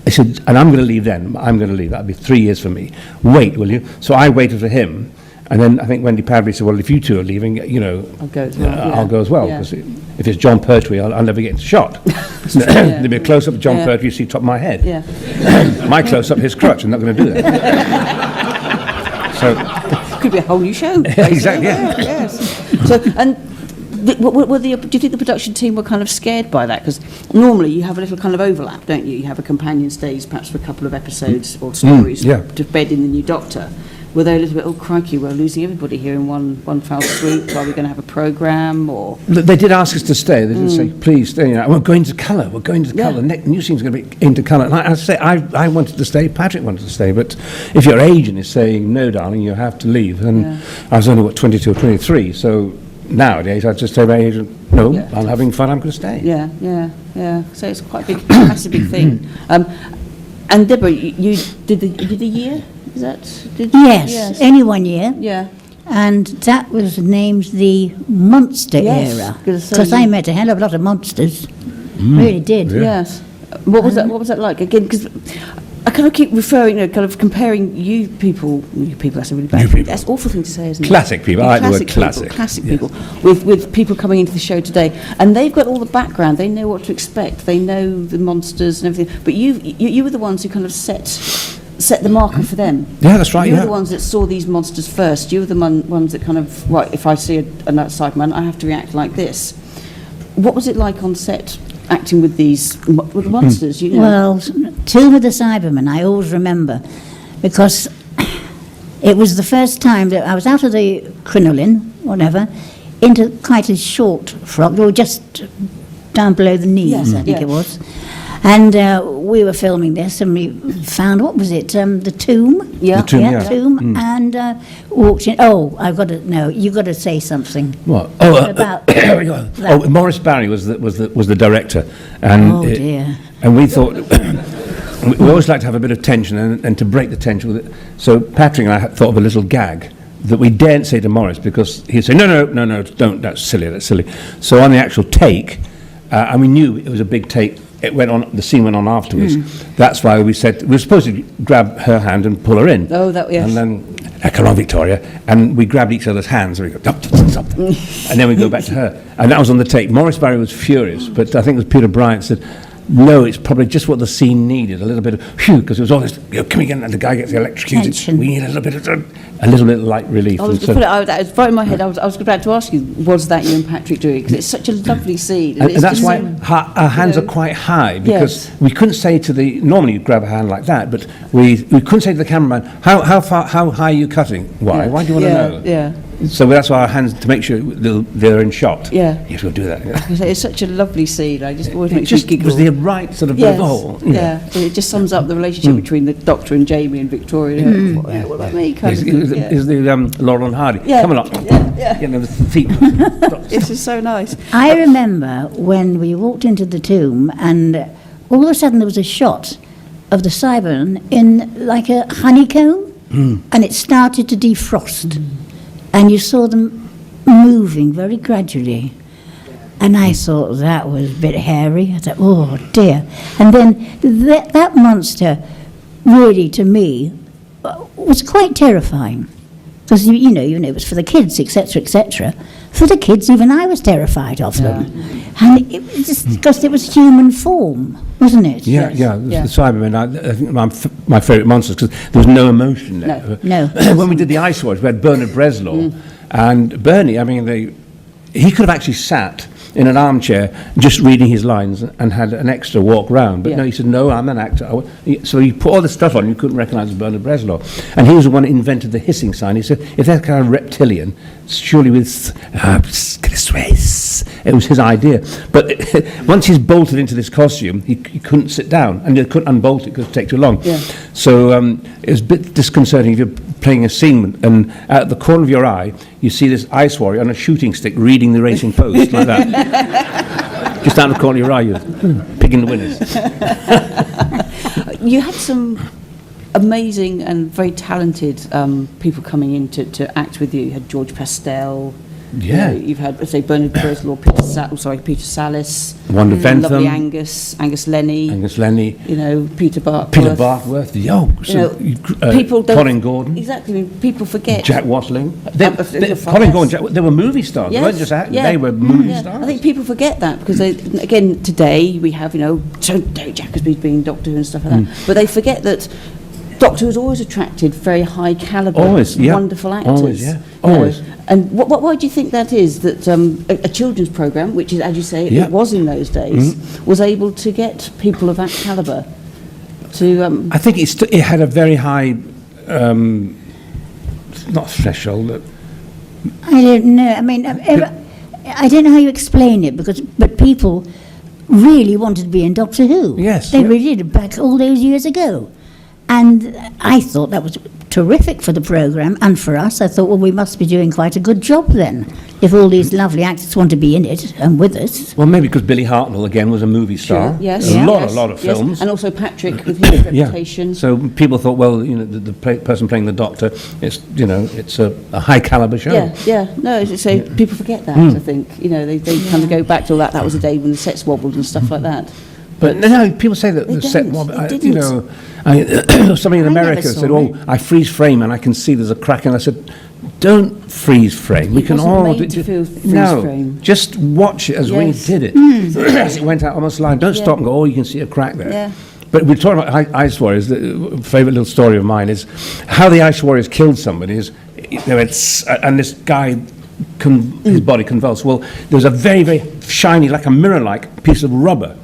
S2: I said, and I'm going to leave then. I'm going to leave. That'll be 3 years for me. Wait, will you? So I waited for him. And then I think Wendy Padbury said, well, if you two are leaving,
S3: I'll go as well.
S2: I'll go as well,
S3: Yeah.
S2: because if it's John Pertwee, I'll never get into shot. There'll be a close-up of John
S3: Yeah.
S2: Pertwee, you see top of my head.
S3: Yeah.
S2: My close-up, his crutch, I'm not going to do that. So,
S3: Could be a whole new show.
S2: exactly, yeah.
S3: Yes. So, and do you think the production team were kind of scared by that? Because normally you have a little kind of overlap, don't you? You have a companion stays perhaps for a couple of episodes or stories
S2: yeah.
S3: to bed in the new Doctor. Were they a little bit, oh crikey, we're losing everybody here in one foul swoop? Are we going to have a programme or?
S2: They did ask us to stay. They did say, please stay. We're going to colour. We're going to
S3: Yeah.
S2: colour. New scene's going to be into colour. And I say, I wanted to stay. Patrick wanted to stay. But if your agent is saying, no, darling, you have to leave. And
S3: Yeah.
S2: I was only, 22 or 23. So nowadays, I'd just tell my agent, no,
S3: Yeah.
S2: I'm having fun. I'm going to stay.
S3: Yeah. So it's quite a big, massive big thing. And Deborah, you did a year? Is that?
S1: Yes, only 1 year.
S3: Yeah.
S1: And that was named the Monster
S3: Yes,
S1: era.
S3: gonna say
S1: Because
S3: you-
S1: I met a hell of a lot of monsters. Really did.
S2: Yeah.
S3: Yes. What was that like? Again, because I kind of keep referring, kind of comparing you people, that's a really bad
S2: You
S3: thing.
S2: people.
S3: That's an awful thing to say, isn't it?
S2: Classic people. I like the word classic.
S3: Classic
S2: Yes.
S3: people, with people coming into the show today. And they've got all the background, they know what to expect, they know the monsters and everything. But you were the ones who kind of set the marker for them.
S2: Yeah, that's right,
S3: You were
S2: yeah.
S3: the ones that saw these monsters first. You were the ones that kind of, right, if I see a Cyberman, I have to react like this. What was it like on set, acting with with the monsters, you know?
S1: Well, Tomb of the Cybermen, I always remember, because it was the first time that I was out of the crinoline, whatever, into quite a short frock, or just down below the knees,
S3: Yes,
S1: I think
S3: yeah.
S1: it was. And we were filming this, and we found, what was it, the tomb?
S3: Yeah.
S2: The tomb, yeah.
S1: Tomb, and walked in. Oh, you've got to say something.
S2: What?
S1: About that.
S2: Morris Barry was the director, and
S1: Oh, dear.
S2: and we thought we always like to have a bit of tension and to break the tension with it. So Patrick and I had thought of a little gag that we daren't say to Morris because he'd say no, don't, that's silly. So on the actual take, and we knew it was a big take. It went on. The scene went on afterwards. That's why we said we were supposed to grab her hand and pull her in.
S3: Oh, that, yes.
S2: And then, come on, Victoria. And we grabbed each other's hands and we go, stop. And then we go back to her. And that was on the take. Morris Barry was furious, but I think it was Peter Bryant said, no, it's probably just what the scene needed, a little bit of phew, because it was all this, come again, and the guy gets electrocuted.
S1: Tension.
S2: We need a little bit of light relief.
S3: I was
S2: And
S3: going to put it, that was right in my head. I was about to ask you, was that you and Patrick doing? Because it's such a lovely scene.
S2: And
S3: it's
S2: that's
S3: just
S2: why
S3: so-
S2: our hands
S3: you
S2: are
S3: know.
S2: quite high, because
S3: Yes.
S2: we couldn't say to normally you'd grab a hand like that, but we couldn't say to the cameraman, how high are you cutting? Why?
S3: Yeah.
S2: Why do you want
S3: Yeah,
S2: to know?
S3: yeah.
S2: So that's why our hands, to make sure they're in shot.
S3: Yeah.
S2: Yes, we'll do that. Yeah.
S3: I say, it's such a lovely scene. I just always
S2: It
S3: makes me
S2: just
S3: giggle.
S2: was the right sort of
S3: Yes,
S2: level. you know.
S3: yeah. It just sums up the relationship between the Doctor and Jamie and Victoria. What about me? Kind
S2: Is,
S3: of thing, yeah.
S2: is the Laurel and Hardy.
S3: Yeah,
S2: Come along.
S3: yeah.
S2: You know, the feet.
S3: This is so nice.
S1: I remember when we walked into the tomb, and all of a sudden there was a shot of the Cyberman in like a honeycomb, and it started to defrost, and you saw them moving very gradually. And I thought that was a bit hairy. I thought, oh dear. And then that monster, really, to me, was quite terrifying. Because, you know, it was for the kids, etc., etc. For the kids, even I was terrified of them. And it was just because it was human form, wasn't it?
S2: Yeah,
S3: Yes,
S2: yeah.
S3: yeah.
S2: The Cybermen, I think my favourite monsters, because there was no emotion there.
S1: No.
S2: When we did the Ice Watch, we had Bernard Bresslaw, and Bernie, I mean, he could have actually sat in an armchair just reading his lines and had an extra walk round. But
S3: Yeah.
S2: no, he said, no, I'm an actor. So he put all this stuff on, you couldn't recognise Bernard Bresslaw. And he was the one who invented the hissing sign. He said, if that kind of reptilian, surely with it was his idea. But once he's bolted into this costume, he couldn't sit down, and he couldn't unbolt it because it takes too long.
S3: Yeah.
S2: So it was a bit disconcerting if you're playing a scene and out the corner of your eye you see this ice warrior on a shooting stick reading the Racing Post like that. Just out of the corner of your eye, you're picking the winners.
S3: You had some amazing and very talented people coming in to act with you. You had George Pastel.
S2: Yeah.
S3: You've had, say, Bernard Bresslaw, Peter Salis.
S2: Wanda Bentham.
S3: Lovely Angus Lenny.
S2: Angus Lenny.
S3: You know, Peter Barkworth.
S2: Peter Barkworth.
S3: People don't,
S2: Colin Gordon.
S3: Exactly. I mean, people forget.
S2: Jack Watling.
S3: They're
S2: Colin Gordon, they were movie stars. They weren't just actors.
S3: yeah.
S2: They were movie
S3: Yeah.
S2: stars.
S3: I think people forget that because, again, today we have, so Derek Jacobi's being Doctor Who and stuff like that. But they forget that Doctor Who's always attracted very high calibre,
S2: Always, yeah.
S3: wonderful actors.
S2: Always, yeah.
S3: you know.
S2: Always.
S3: And why do you think that is, that a children's programme, which is, as you say,
S2: Yeah.
S3: it was in those days, was able to get people of that calibre to...
S2: I think it had a very high, not threshold.
S1: I don't know. I mean, I don't know how you explain it, but people really wanted to be in Doctor Who.
S2: Yes,
S1: They
S2: yeah.
S1: really did, back all those years ago. And I thought that was terrific for the programme and for us. I thought, well, we must be doing quite a good job then, if all these lovely actors want to be in it and with us.
S2: Well, maybe because Billy Hartnell, again, was a movie star.
S3: Yes,
S2: A lot
S3: yes,
S2: of
S3: yes.
S2: films.
S3: And also Patrick with his reputation.
S2: So people thought, well, the person playing the Doctor, it's a high caliber show.
S3: Yeah. No, so people forget that, I think. They kind of go back to all that. That was a day when the sets wobbled and stuff like that.
S2: But no, people say that
S1: They
S2: the set,
S1: don't.
S2: well,
S1: They
S2: you
S1: didn't.
S2: know, somebody in
S1: I never
S2: America
S1: saw
S2: said,
S1: it.
S2: I freeze frame and I can see there's a crack. And I said, don't freeze frame. We
S3: It
S2: can
S3: wasn't
S2: all
S3: made to feel freeze
S2: no,
S3: frame.
S2: just watch it as we
S3: Yes.
S2: did it. As it went out almost line. Don't stop and go, you can see a crack there.
S3: Yeah.
S2: But we're talking about Ice Warriors. The favourite little story of mine is how the Ice Warriors killed somebody. And this guy, his body convulsed. Well, there was a very, very shiny, like a mirror-like piece of rubber,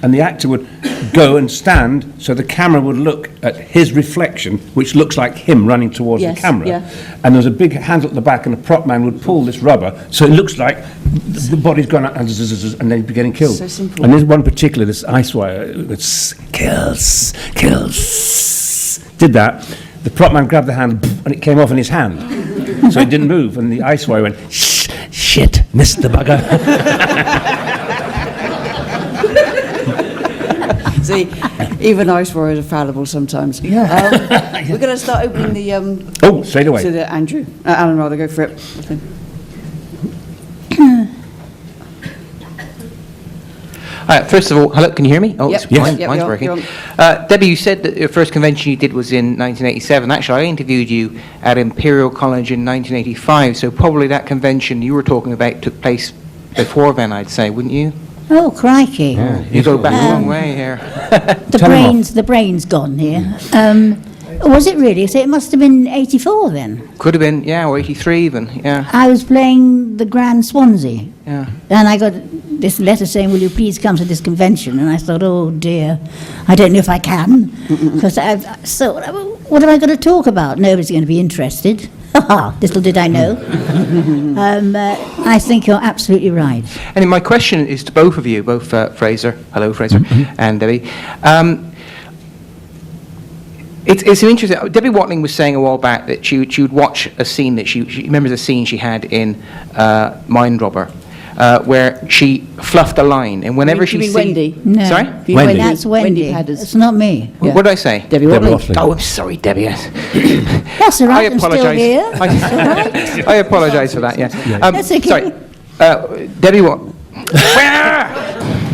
S2: and the actor would go and stand so the camera would look at his reflection, which looks like him running towards
S3: Yes,
S2: the camera.
S3: yeah.
S2: And there's a big handle at the back, and the prop man would pull this rubber, so it looks like the body's gone out, and they'd be getting killed.
S3: So simple.
S2: And there's one particular, this Ice Wire, it's kills, did that. The prop man grabbed the handle, and it came off in his hand. So it didn't move, and the Ice Wire went, shit, missed the bugger.
S3: See, even Ice Warriors are fallible sometimes.
S2: Yeah.
S3: We're going to start opening the...
S2: Oh, straight away.
S3: To the Andrew. Alan, rather, go for it.
S4: First of all, hello, can you hear me? Oh,
S3: Yep.
S4: it's
S2: Yes.
S4: mine-
S3: Yep,
S4: mine's
S3: you're-
S4: working.
S3: you're
S4: Debbie, you said that your first convention you did was in 1987. Actually, I interviewed you at Imperial College in 1985, so probably that convention you were talking about took place before then, I'd say, wouldn't you?
S1: Oh, crikey.
S4: You go back a long way here.
S1: The brain's gone here. Was it really? So it must have been 84 then.
S4: Could have been, yeah, or 83 even, yeah,
S1: I was playing the Grand Swansea,
S4: yeah.
S1: and I got this letter saying, will you please come to this convention? And I thought, oh dear, I don't know if I can. Because so what am I going to talk about? Nobody's going to be interested. Little did I know. I think you're absolutely right.
S4: And my question is to both of you, both Fraser, hello Fraser, and Debbie. It's interesting. Debbie Watling was saying a while back that she would watch a scene that she remembers a scene she had in Mind Robber, where she fluffed a line, and whenever she
S3: You mean
S4: sees,
S3: Wendy?
S1: No.
S4: sorry,
S3: You
S2: Wendy.
S3: mean
S1: That's Wendy.
S3: Padders.
S1: It's not me.
S3: Yeah.
S4: what did I say?
S3: Debbie
S2: Debbie
S3: Watling.
S2: Watling.
S4: Oh, I'm sorry, Debbie. Yes.
S1: That's all right,
S4: I
S1: I'm still
S4: apologise.
S1: here. That's all right.
S4: I apologise for that. Yeah.
S1: That's okay.
S4: Sorry, Debbie. What?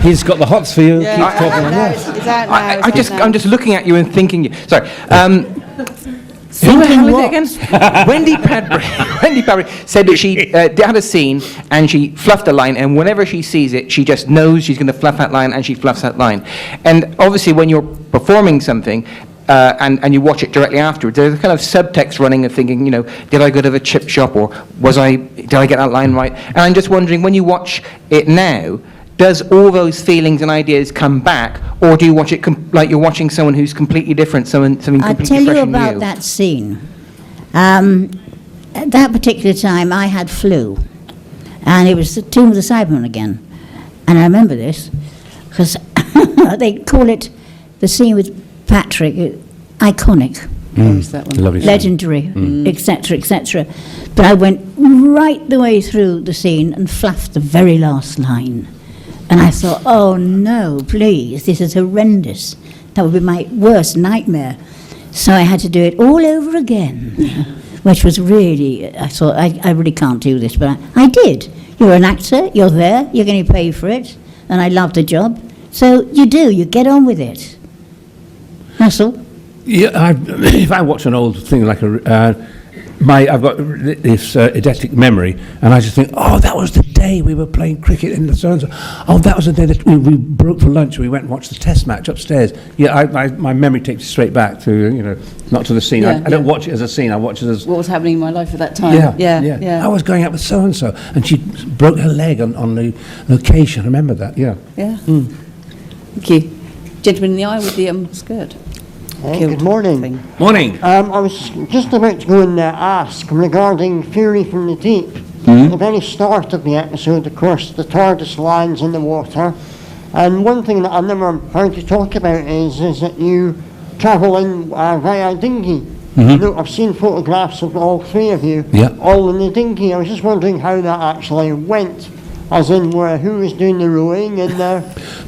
S2: He's got the hots for you.
S3: Yeah.
S2: Keep talking.
S3: It's out now.
S4: I'm just looking at you and thinking. Sorry. Who the
S1: Thinking
S4: hell is
S1: what?
S4: it again? Wendy Padbury. Wendy Padbury said that she had a scene and she fluffed a line, and whenever she sees it, she just knows she's going to fluff that line, and she fluffs that line. And obviously, when you're performing something, and you watch it directly afterwards, there's a kind of subtext running of thinking, did I go to the chip shop, or did I get that line right? And I'm just wondering, when you watch it now, does all those feelings and ideas come back, or do you watch it like you're watching someone who's completely different, something
S1: I'll
S4: completely
S1: tell
S4: fresh
S1: you
S4: and
S1: about
S4: new?
S1: that scene. At that particular time, I had flu, and it was the Tomb of the Cybermen again. And I remember this, because they call it, the scene with Patrick, iconic,
S3: Who's that one?
S2: Lovely.
S1: legendary, etc., etc. But I went right the way through the scene and fluffed the very last line. And I thought, oh no, please, this is horrendous. That would be my worst nightmare. So I had to do it all over again, which was really, I thought, I really can't do this, but I did. You're an actor, you're there, you're going to pay for it, and I love the job. So you get on with it. That's all.
S2: Yeah, if I watch an old thing like I've got this eidetic memory, and I just think, oh, that was the day we were playing cricket in the so-and-so. Oh, that was the day that we broke for lunch and we went and watched the test match upstairs. Yeah, my memory takes you straight back to, not to the scene.
S3: Yeah,
S2: I don't watch it as a scene, I watch it as...
S3: What was happening in my life at that time?
S2: Yeah. I was going out with so-and-so, and she broke her leg on the location. I remember that, yeah.
S3: Yeah. Thank you. Gentleman in the eye with the skirt.
S5: Good morning.
S3: Thing.
S2: Morning.
S5: I was just about to go and ask regarding Fury from the Deep. The very start of the episode, of course, the TARDIS lands in the water. And one thing that I've never heard you talk about is that you travel in via dinghy. Look, I've seen photographs of all three of you, all in the dinghy. I was just wondering how that actually went. As in, who was doing the rowing and...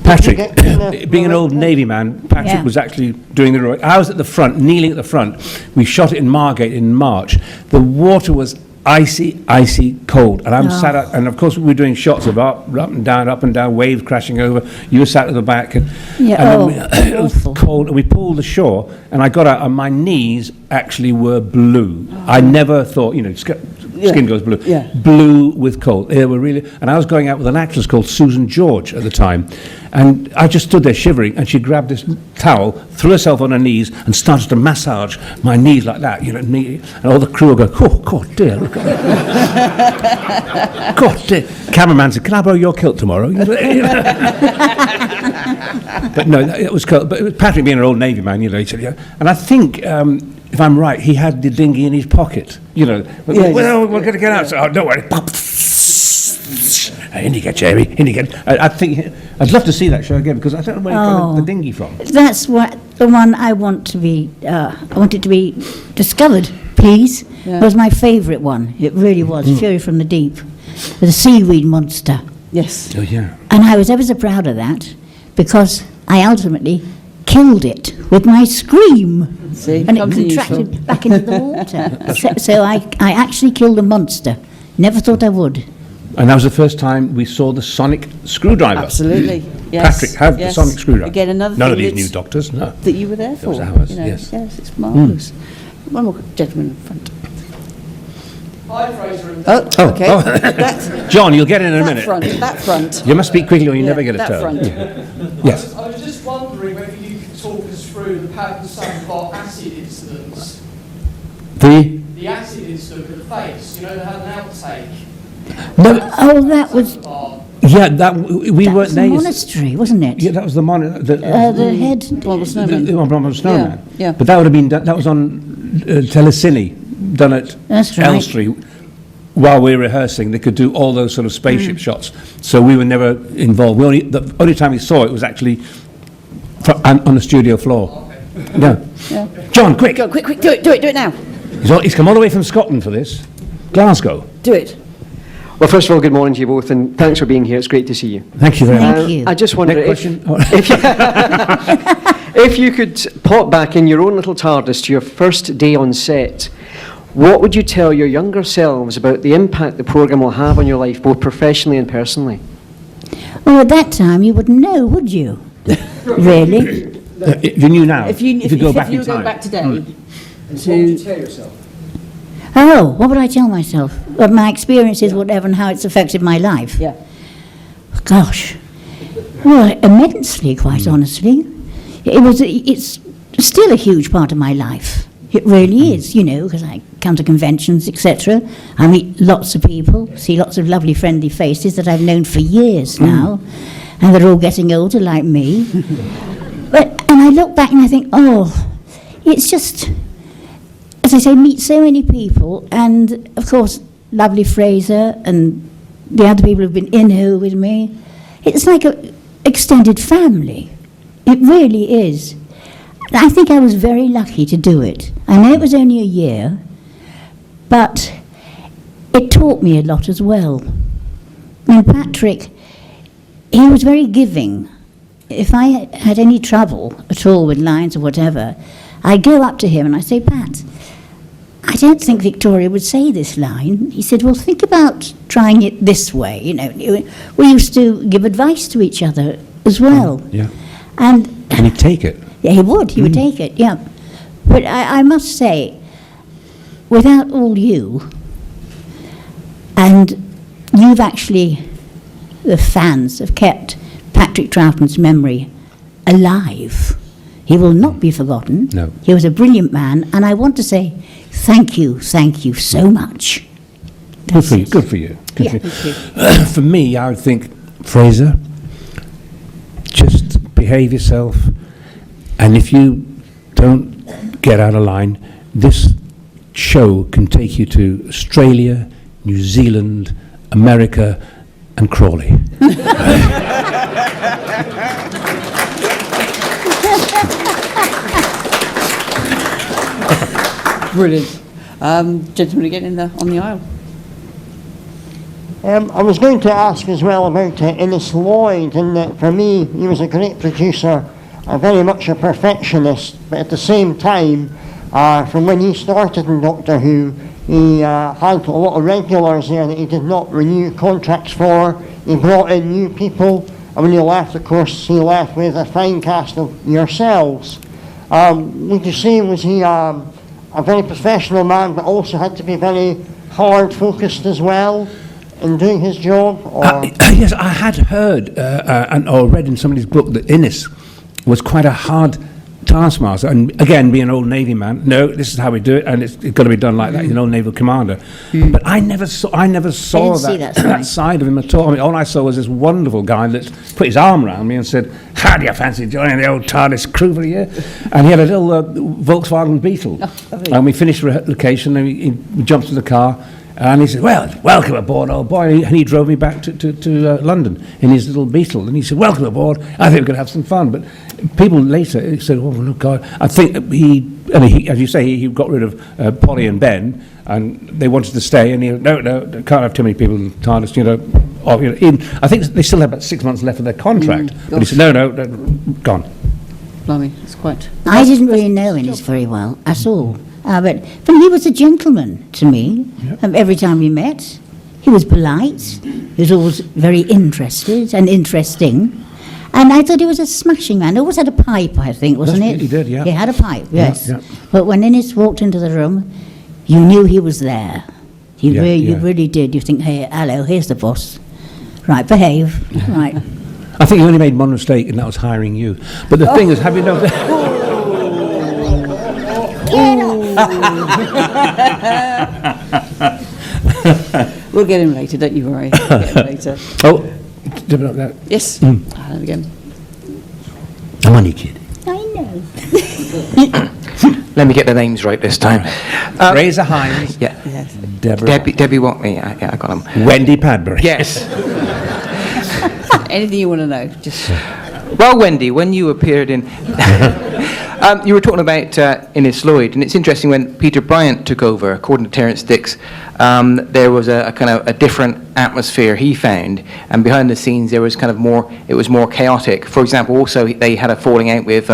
S2: Patrick,
S5: did you get to
S2: being an old Navy man, Patrick was actually doing the rowing. I was at the front, kneeling at the front. We shot it in Margate in March. The water was icy cold. And I'm sat up, and of course we were doing shots of up and down, waves crashing over. You were sat at the back, and, it was
S1: awful.
S2: cold. And we pulled ashore, and I got out, and my knees actually were blue. I never thought, skin goes blue.
S3: Yeah.
S2: Blue with cold. They were really, and I was going out with an actress called Susan George at the time, and I just stood there shivering, and she grabbed this towel, threw herself on her knees, and started to massage my knees like that, and all the crew were going, oh, God dear, look at that. God dear. Cameraman said, can I borrow your kilt tomorrow? But no, it was cold. But Patrick being an old Navy man, he said, yeah. And I think, if I'm right, he had the dinghy in his pocket. Well, we're going to get out. So, don't worry. In you get, Jerry. In you get. I think I'd love to see that show again because I don't know where he got the dinghy from.
S1: That's the one I want to be. I want it to be discovered. Please, was my favourite one. It really was. Fury from the Deep, the seaweed monster.
S3: Yes.
S2: Oh yeah.
S1: And I was ever so proud of that because I ultimately killed it with my scream.
S3: See,
S1: And it
S3: comes in
S1: contracted
S3: useful.
S1: back into the water. so I actually killed a monster. Never thought I would.
S2: And that was the first time we saw the sonic screwdriver.
S3: Absolutely. Yes.
S2: Patrick, have the sonic screwdriver.
S3: Again, another
S2: None of
S3: thing
S2: these new
S3: that's-
S2: doctors, no.
S3: that you were there for.
S2: was ours,
S3: you know.
S2: yes.
S3: Yes, it's marvellous. One more gentleman in front.
S6: Hi, Fraser and
S3: Oh, okay.
S2: oh.
S3: That,
S2: John, you'll get in a
S3: that
S2: minute.
S3: front, that front.
S2: You must speak quickly or you never get a
S3: that
S2: turn.
S3: front.
S2: Yes.
S6: I was just wondering whether you could talk us through the Patterson Bar acid incidents. The acid incident with the face, they had an outtake.
S2: No,
S1: Oh, that was
S6: Bar.
S2: yeah, that we
S1: that
S2: weren't
S1: was the
S2: there.
S1: monastery, wasn't it?
S2: Yeah, that was the
S1: The head.
S3: Well, the snowman.
S2: the snowman.
S3: Yeah.
S2: But that would have been that was on Telecine, done at
S1: That's right.
S2: Elstree. While we were rehearsing, they could do all those sort of spaceship shots. So we were never involved. The only time we saw it was actually on the studio floor. No.
S3: Yeah.
S2: John, quick!
S3: Go, quick, do it now.
S2: He's come all the way from Scotland for this. Glasgow.
S3: Do it.
S7: Well, first of all, good morning to you both, and thanks for being here. It's great to see you.
S2: Thank you very much.
S1: Thank you.
S7: I just wonder
S2: Next
S7: if,
S2: question.
S7: if you could pop back in your own little TARDIS to your first day on set, what would you tell your younger selves about the impact the programme will have on your life, both professionally and personally?
S1: Well, at that time, you wouldn't know, would you? Really?
S2: You knew now.
S3: If you
S2: go back
S3: you
S2: in
S3: go
S2: time.
S3: back today
S7: What would you tell yourself?
S1: Oh, what would I tell myself? Well, my experiences, whatever, and how it's affected my life.
S3: Yeah.
S1: Gosh. Well, immensely, quite honestly. It's still a huge part of my life. It really is, because I come to conventions, etc. I meet lots of people, see lots of lovely, friendly faces that I've known for years now, and they're all getting older like me. And I look back and I think, it's just, as I say, meet so many people, and of course, lovely Fraser and the other people who've been in here with me. It's like an extended family. It really is. I think I was very lucky to do it. I know it was only a year, but it taught me a lot as well. And Patrick, he was very giving. If I had any trouble at all with lines or whatever, I'd go up to him and I'd say, Pat, I don't think Victoria would say this line. He said, well, think about trying it this way. We used to give advice to each other as well.
S2: Yeah.
S1: And
S2: Can you take it?
S1: yeah, he would take it, yeah. But I must say, without all you, and you've actually, the fans have kept Patrick Troughton's memory alive. He will not be forgotten.
S2: No.
S1: He was a brilliant man, and I want to say thank you so much.
S2: Good for you. Good for you. Good
S1: Yeah.
S2: for you. For me, I would think, Fraser, just behave yourself, and if you don't get out of line, this show can take you to Australia, New Zealand, America, and Crawley.
S3: Brilliant. Gentleman again on the aisle.
S5: I was going to ask as well about Innes Lloyd, and that for me, he was a great producer, very much a perfectionist, but at the same time, from when he started in Doctor Who, He had a lot of regulars there that he did not renew contracts for. He brought in new people, and when he left, of course, he left with a fine cast of yourselves. Would you say, was he a very professional man, but also had to be very hard focused as well in doing his job? Or?
S2: Yes, I had heard or read in somebody's book that Innes was quite a hard taskmaster, and again, being an old Navy man, no, this is how we do it, and it's got to be done like that. He's an old naval commander. But I never saw
S1: see
S2: that,
S1: that side.
S2: that side of him at all. I mean, all I saw was this wonderful guy that put his arm around me and said, "How do you fancy joining the old TARDIS crew for a year?" And he had a little Volkswagen Beetle, and we finished relocation, and he jumped in the car. And he said, "Well, welcome aboard, old boy." And he drove me back to London in his little Beetle. And he said, "Welcome aboard. I think we're going to have some fun." But people later said, "Oh, no, God." I think he, as you say, he got rid of Polly and Ben, and they wanted to stay. And he no, can't have too many people in TARDIS, I think they still have about 6 months left of their contract. But he said, no, gone.
S3: Blimey, it's quite...
S1: I didn't really know Innes very well at all. But he was a gentleman to me. Every time we met, he was polite. He was always very interested and interesting. And I thought he was a smashing man. He always had a pipe, I think, wasn't it?
S2: He did, yeah.
S1: He had a pipe, yes.
S2: Yeah.
S1: But when Innes walked into the room, you knew he was there. You really did. You think, "Hey, hello, here's the boss. Right, behave." Right.
S2: I think he only made one mistake, and that was hiring you. But the thing is, have you noticed?
S3: We'll get him later, don't you worry. We'll get him later.
S2: Oh, develop that.
S3: Yes. There we go.
S2: I'm only kidding.
S1: I know.
S4: Let me get the names right this time.
S2: Fraser Hines.
S4: Yeah.
S3: Yes.
S2: Deborah.
S4: Watley. Yeah, I got them.
S2: Wendy Padbury.
S4: Yes.
S3: Anything you want to know, just...
S4: Well, Wendy, when you appeared in... you were talking about Innes Lloyd, and it's interesting when Peter Bryant took over, according to Terence Dix, there was a kind of a different atmosphere he found, and behind the scenes there was kind of it was more chaotic. For example, also they had a falling out with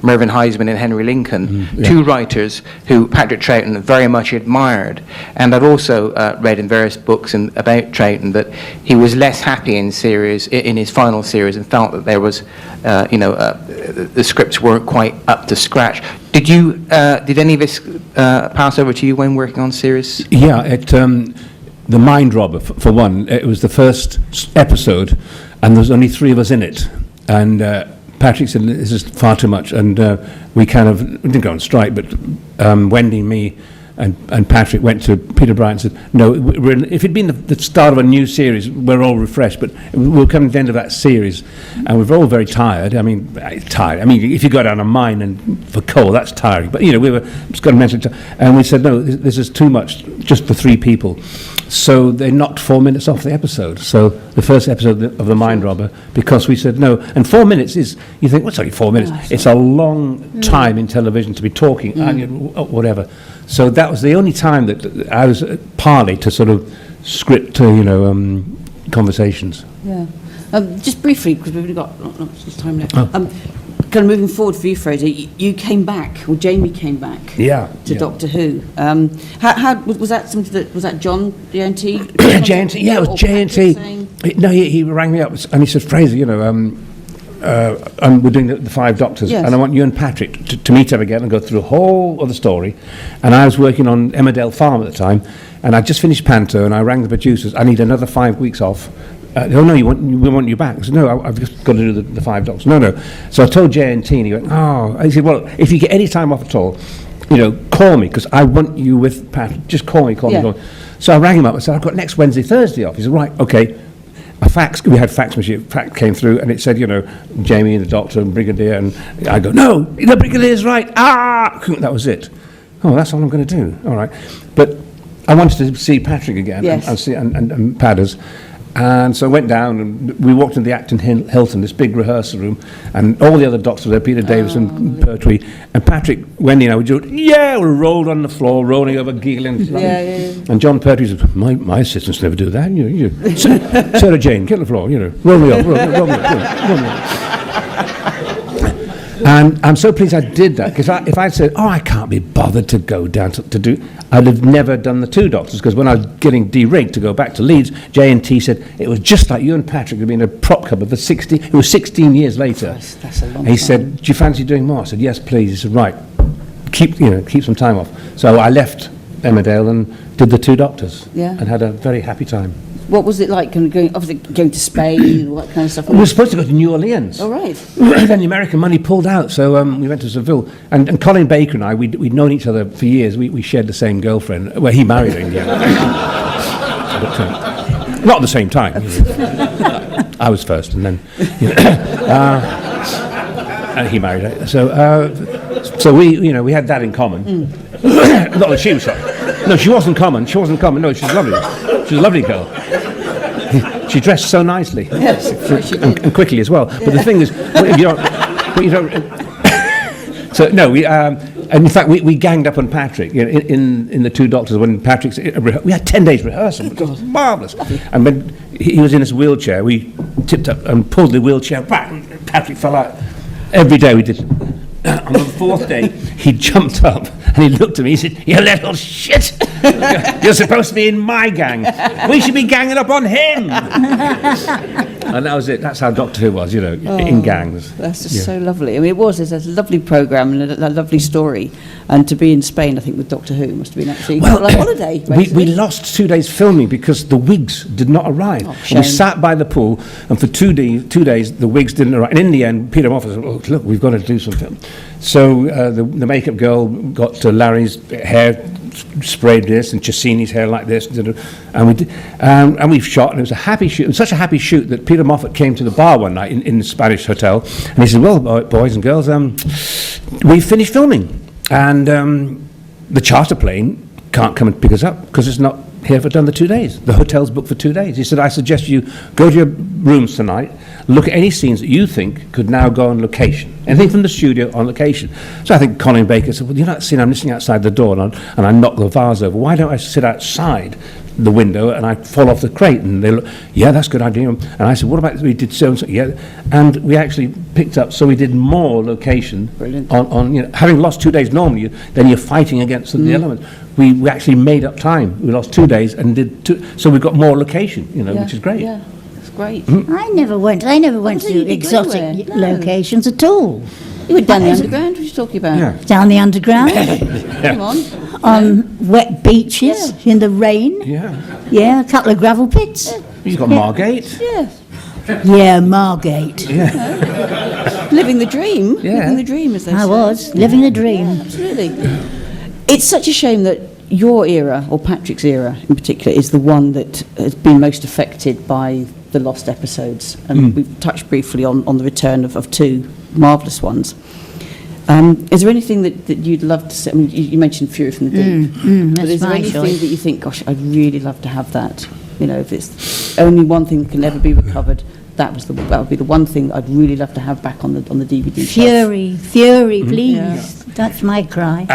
S4: Mervyn Heisman and Henry Lincoln, two writers who Patrick Troughton very much admired. And I've also read in various books about Troughton that he was less happy in his final series, and felt that there was, the scripts weren't quite up to scratch. Did any of this pass over to you when working on series?
S2: Yeah, The Mind Robber, for one, it was the first episode, and there was only 3 of us in it. And Patrick said, "This is far too much." And we didn't go on strike, but Wendy, me, and Patrick went to Peter Bryant and said, "No, if it'd been the start of a new series, we're all refreshed, but we'll come to the end of that series, and we're all very tired." I mean, if you go down a mine and for coal, that's tiring. But, we were just got mentally tired. And we said, "No, this is too much, just for 3 people." So they knocked 4 minutes off the episode. So the first episode of The Mind Robber, because we said no. And 4 minutes is, you think, what's only 4 minutes? It's a long time in television to be talking, and whatever. So that was the only time that I was parley to sort of script, conversations.
S3: Yeah. Just briefly, because we've only got not much time left. Kind of moving forward for you, Fraser, you came back, or Jamie came back to Doctor Who. How was that something was that John JNT?
S2: JNT, yeah, it was JNT. No, he rang me up and he said, "Fraser, we're doing the 5 Doctors, and I want you and Patrick to meet up again and go through a whole other story." And I was working on Emmerdale Farm at the time, and I just finished Panto, and I rang the producers. "I need another 5 weeks off." "Oh no, we want you back." I said, "No, I've just got to do the 5 Doctors." No. So I told JNT, and he went, "Oh." He said, "Well, if you get any time off at all, call me, because I want you with Patrick. Just call me. So I rang him up and said, "I've got next Wednesday, Thursday off." He said, "Right, okay." We had fax machine, fax came through, and it said, Jamie and the Doctor and Brigadier, and I go, "No, the Brigadier's right." That was it. "Oh, that's all I'm going to do." All right. But I wanted to see Patrick again, and Padders. And so I went down, and we walked into the Acton Hilton, this big rehearsal room, and all the other Doctors there, Peter Davison, Pertwee, and Patrick, Wendy and I, we rolled on the floor, rolling over, giggling. And John Pertwee said, my assistants never do that. Sarah Jane, get on the floor, roll me up, roll me up. And I'm so pleased I did that, because if I'd said, I can't be bothered to go down to do, I'd have never done the two doctors, because when I was getting de-rigged to go back to Leeds, J&T said, it was just like you and Patrick had been a prop couple for 16, it was 16 years later.
S3: That's a long
S2: And he said, do you fancy doing more? I said, yes, please. He said, right, keep some time off. So I left Emmerdale and did the two doctors,
S3: Yeah.
S2: and had a very happy time.
S3: What was it like obviously going to Spain and all that kind of stuff?
S2: We were supposed to go to New Orleans.
S3: Oh, right.
S2: Then the American money pulled out, so we went to Seville. And Colin Baker and I, we'd known each other for years. We shared the same girlfriend. Well, he married her in the end. But, not at the same time. I was first, and then and he married her. So we had that in common. Not that she was shocked. No, she wasn't common. She wasn't common. No, she's lovely. She's a lovely girl. She dressed so nicely.
S3: Yes,
S2: and quickly as well. But the thing is, what you don't. So no, and in fact we ganged up on Patrick in the two doctors when Patrick's. We had 10 days rehearsal. It was marvellous. And when he was in his wheelchair, we tipped up and pulled the wheelchair back. And Patrick fell out. Every day we did. On the fourth day, he jumped up and he looked at me. He said, "You little shit! You're supposed to be in my gang. We should be ganging up on him." And that was it. That's how Doctor Who was, in gangs.
S3: That's just so lovely. I mean, it's a lovely programme and a lovely story. And to be in Spain, I think, with Doctor Who must have been actually like holiday.
S2: We
S3: basically.
S2: lost 2 days filming because the wigs did not arrive.
S3: Oh,
S2: We
S3: shame.
S2: sat by the pool, and for 2 days the wigs didn't arrive. And in the end, Peter Moffat said, "Oh, look, we've got to do some film." So the makeup girl got Larry's hair sprayed this and Cassini's hair like this, and we did, and we shot, and it was a happy shoot. It was such a happy shoot that Peter Moffat came to the bar one night in the Spanish hotel, and he said, "Well, boys and girls, we finished filming, and the charter plane can't come and pick us up because it's not here for done the 2 days. The hotel's booked for 2 days." He said, "I suggest you go to your rooms tonight, look at any scenes that you think could now go on location. Anything from the studio on location." So I think Colin Baker said, "Well, you know that scene, I'm listening outside the door and I knock the vase over. Why don't I sit outside the window and I fall off the crate?" And they look, "Yeah, that's a good idea." And I said, "What about we did so and so?" Yeah. And we actually picked up, so we did more location.
S3: Brilliant.
S2: On having lost 2 days normally, then you're fighting against the elements. We actually made up time. We lost 2 days and did two, so we've got more location, which is great.
S3: Yeah, that's great.
S1: I never went
S3: don't think
S1: to
S3: you'd go
S1: exotic
S3: anywhere, no.
S1: locations at all.
S3: You went down the underground. What are you talking about?
S2: Yeah.
S1: Down the underground,
S3: Come on.
S1: on wet beaches, in the rain.
S2: Yeah.
S1: Yeah, a couple of gravel pits.
S2: You've got Margate.
S3: Yeah.
S1: Yeah, Margate.
S3: Living the dream.
S2: Yeah.
S3: Living the dream, as they say.
S1: I was living the dream.
S3: Yeah, absolutely. It's such a shame that your era, or Patrick's era in particular, is the one that has been most affected by the lost episodes. And we've touched briefly on the return of two marvellous ones. Is there anything that you'd love to see? I mean, you mentioned Fury from the Deep. But
S1: that's
S3: is there
S1: my
S3: anything
S1: choice.
S3: that you think, gosh, I'd really love to have that? If it's only one thing that can never be recovered, that would be the one thing that I'd really love to have back on the DVD shelf.
S1: Fury, please.
S3: Yeah.
S1: That's my cry.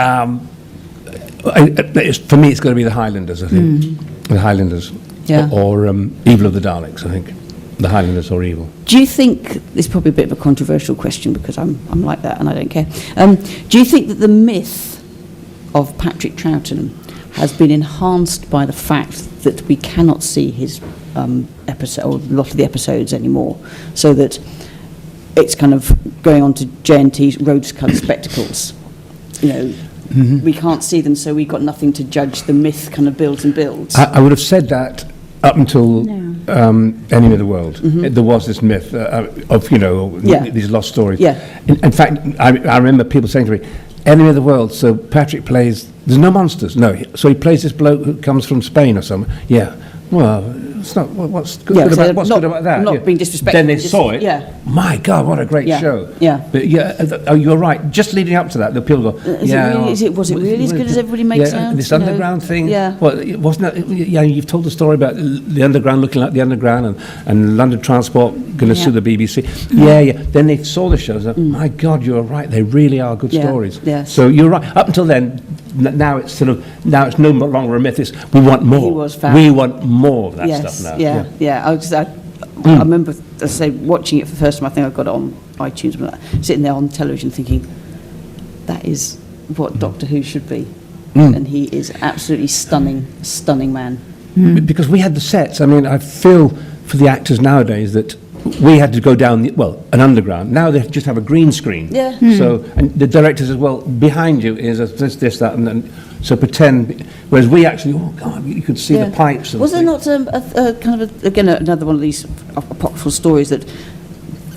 S2: For me, it's going to be the Highlanders, I think. The Highlanders.
S3: Yeah.
S2: Or Evil of the Daleks, I think. The Highlanders or Evil.
S3: Do you think, it's probably a bit of a controversial question because I'm like that and I don't care. Do you think that the myth of Patrick Troughton has been enhanced by the fact that we cannot see his episode, or a lot of the episodes anymore, so that it's kind of going on to J&T's rose-coloured spectacles? We can't see them, so we've got nothing to judge. The myth kind of builds and builds.
S2: I would have said that up until Enemy of the World. There was this myth of, these lost stories.
S3: Yeah.
S2: In fact, I remember people saying to me, Enemy of the World, so Patrick plays, there's no monsters, no. So he plays this bloke who comes from Spain or something. Yeah. Well, it's not, what's good,
S3: Yeah,
S2: about, what's good about that?
S3: I'm not
S2: Yeah.
S3: being disrespectful.
S2: Then they
S3: just-
S2: saw it.
S3: Yeah.
S2: My God, what a great
S3: Yeah,
S2: show.
S3: yeah.
S2: But you're right. Just leading up to that, the people go,
S3: Was it really as good as everybody makes out?
S2: This underground thing.
S3: Yeah.
S2: Well, wasn't it? Yeah, you've told the story about the underground looking like the underground and London Transport going to sue the BBC. Yeah. Then they saw the shows. My God, you're right. They really are good
S3: Yeah,
S2: stories.
S3: yes.
S2: So you're right. Up until then, now it's no longer a myth. It's we want more.
S3: He was fab.
S2: We want more of that stuff now.
S3: Yeah. I I remember, as I say, watching it for the first time. I think I got it on iTunes, but sitting there on television thinking, that is what Doctor Who should be. And he is absolutely stunning man.
S2: Because we had the sets. I mean, I feel for the actors nowadays that we had to go down, an underground. Now they just have a green screen.
S3: Yeah.
S2: So, and the director says, well, behind you is this, that, and then, so pretend, whereas we actually, oh God, you could see the pipes. And
S3: Was there not a kind of, again, another one of these apocryphal stories that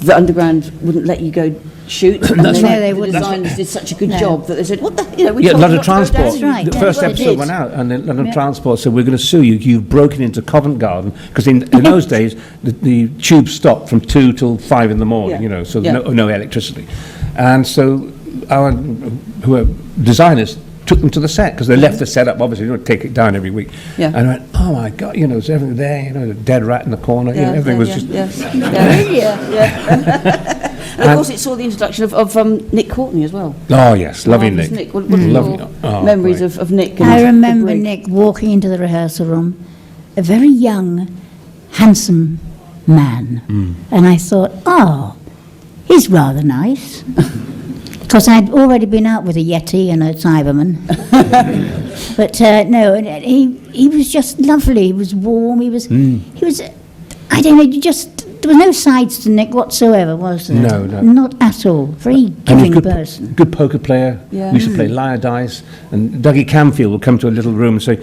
S3: the underground wouldn't let you go shoot? And
S2: That's
S3: then
S2: right.
S1: They
S3: the
S1: wouldn't.
S3: designers did such a good
S1: No.
S3: job that they said, what the, you know, we
S2: Yeah,
S3: told you
S2: London
S3: not to go
S2: Transport.
S3: down.
S1: That's right,
S2: The
S1: that's
S2: first
S1: what they
S2: episode
S1: did.
S2: went out, and then London
S1: Yeah.
S2: Transport said, we're going to sue you. You've broken into Covent Garden. Because in those days, the tube stopped from 2 till 5 in the morning,
S3: Yeah.
S2: so
S3: Yeah.
S2: no electricity. And so our designers took them to the set, because they left the set up, obviously, you don't take it down every week.
S3: Yeah.
S2: And I went, oh my God, there's everything there, the dead rat in the corner,
S3: Yeah,
S2: everything was just...
S3: And of course, it saw the introduction of Nick Courtney as well.
S2: Oh yes, lovely
S3: Marvellous
S2: Nick.
S3: What are
S2: Lovely.
S3: your
S2: Oh,
S3: memories
S2: great.
S3: of Nick? And
S1: I
S3: the
S1: remember
S3: brig?
S1: Nick walking into the rehearsal room, a very young, handsome man. And I thought, oh, he's rather nice. Because I'd already been out with a Yeti and a Cyberman. But no, and he was just lovely. He was warm. He was, I don't know, there was no sides to Nick whatsoever, was there?
S2: No, no.
S1: Not at all. Very
S2: And he was
S1: giving
S2: good,
S1: person.
S2: good poker player.
S3: Yeah.
S2: We used to play liar dice, and Dougie Camfield would come to a little room and say,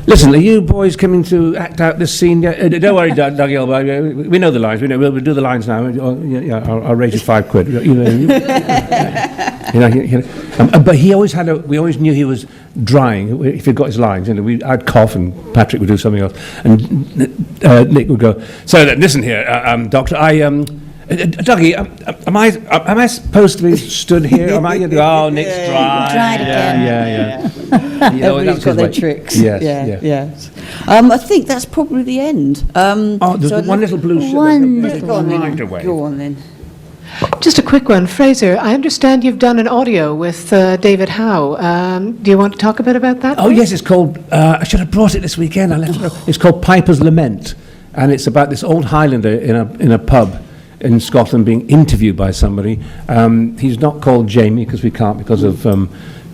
S2: "Listen, are you boys coming to act out this scene yet? Don't worry, Dougie, we know the lines. We'll do the lines now. I'll raise you £5. But he always we always knew he was drying if he got his lines. I'd cough and Patrick would do something else, and Nick would go. So listen here, Doctor. Dougie, am I supposed to be stood here? Am I? Oh, Nick's dry.
S1: Tried again.
S2: Yeah.
S3: Everybody's got their tricks.
S2: Yes,
S3: Yes. I think that's probably the end.
S2: There's
S3: so
S2: one little blue shirt.
S1: One
S2: Let's
S1: little
S2: go
S3: one.
S2: right away.
S3: Go on then.
S8: Just a quick one. Fraser, I understand you've done an audio with David Howe. Do you want to talk a bit about that?
S2: Oh
S8: please?
S2: yes, it's called. I should have brought it this weekend. I left it. It's called Piper's Lament, and it's about this old Highlander in a pub in Scotland being interviewed by somebody. He's not called Jamie because we can't because of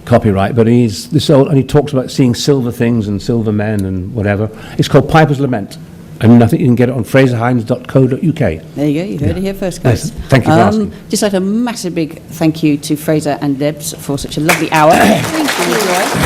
S2: copyright, but he's this old, and he talks about seeing silver things and silver men and whatever. It's called Piper's Lament. And I think you can get it on fraserhines.co.uk.
S3: There you go. You heard it here first, guys.
S2: Yes, thank you for asking.
S3: Just like a massive big thank you to Fraser and Debs for such a lovely hour. Thank you.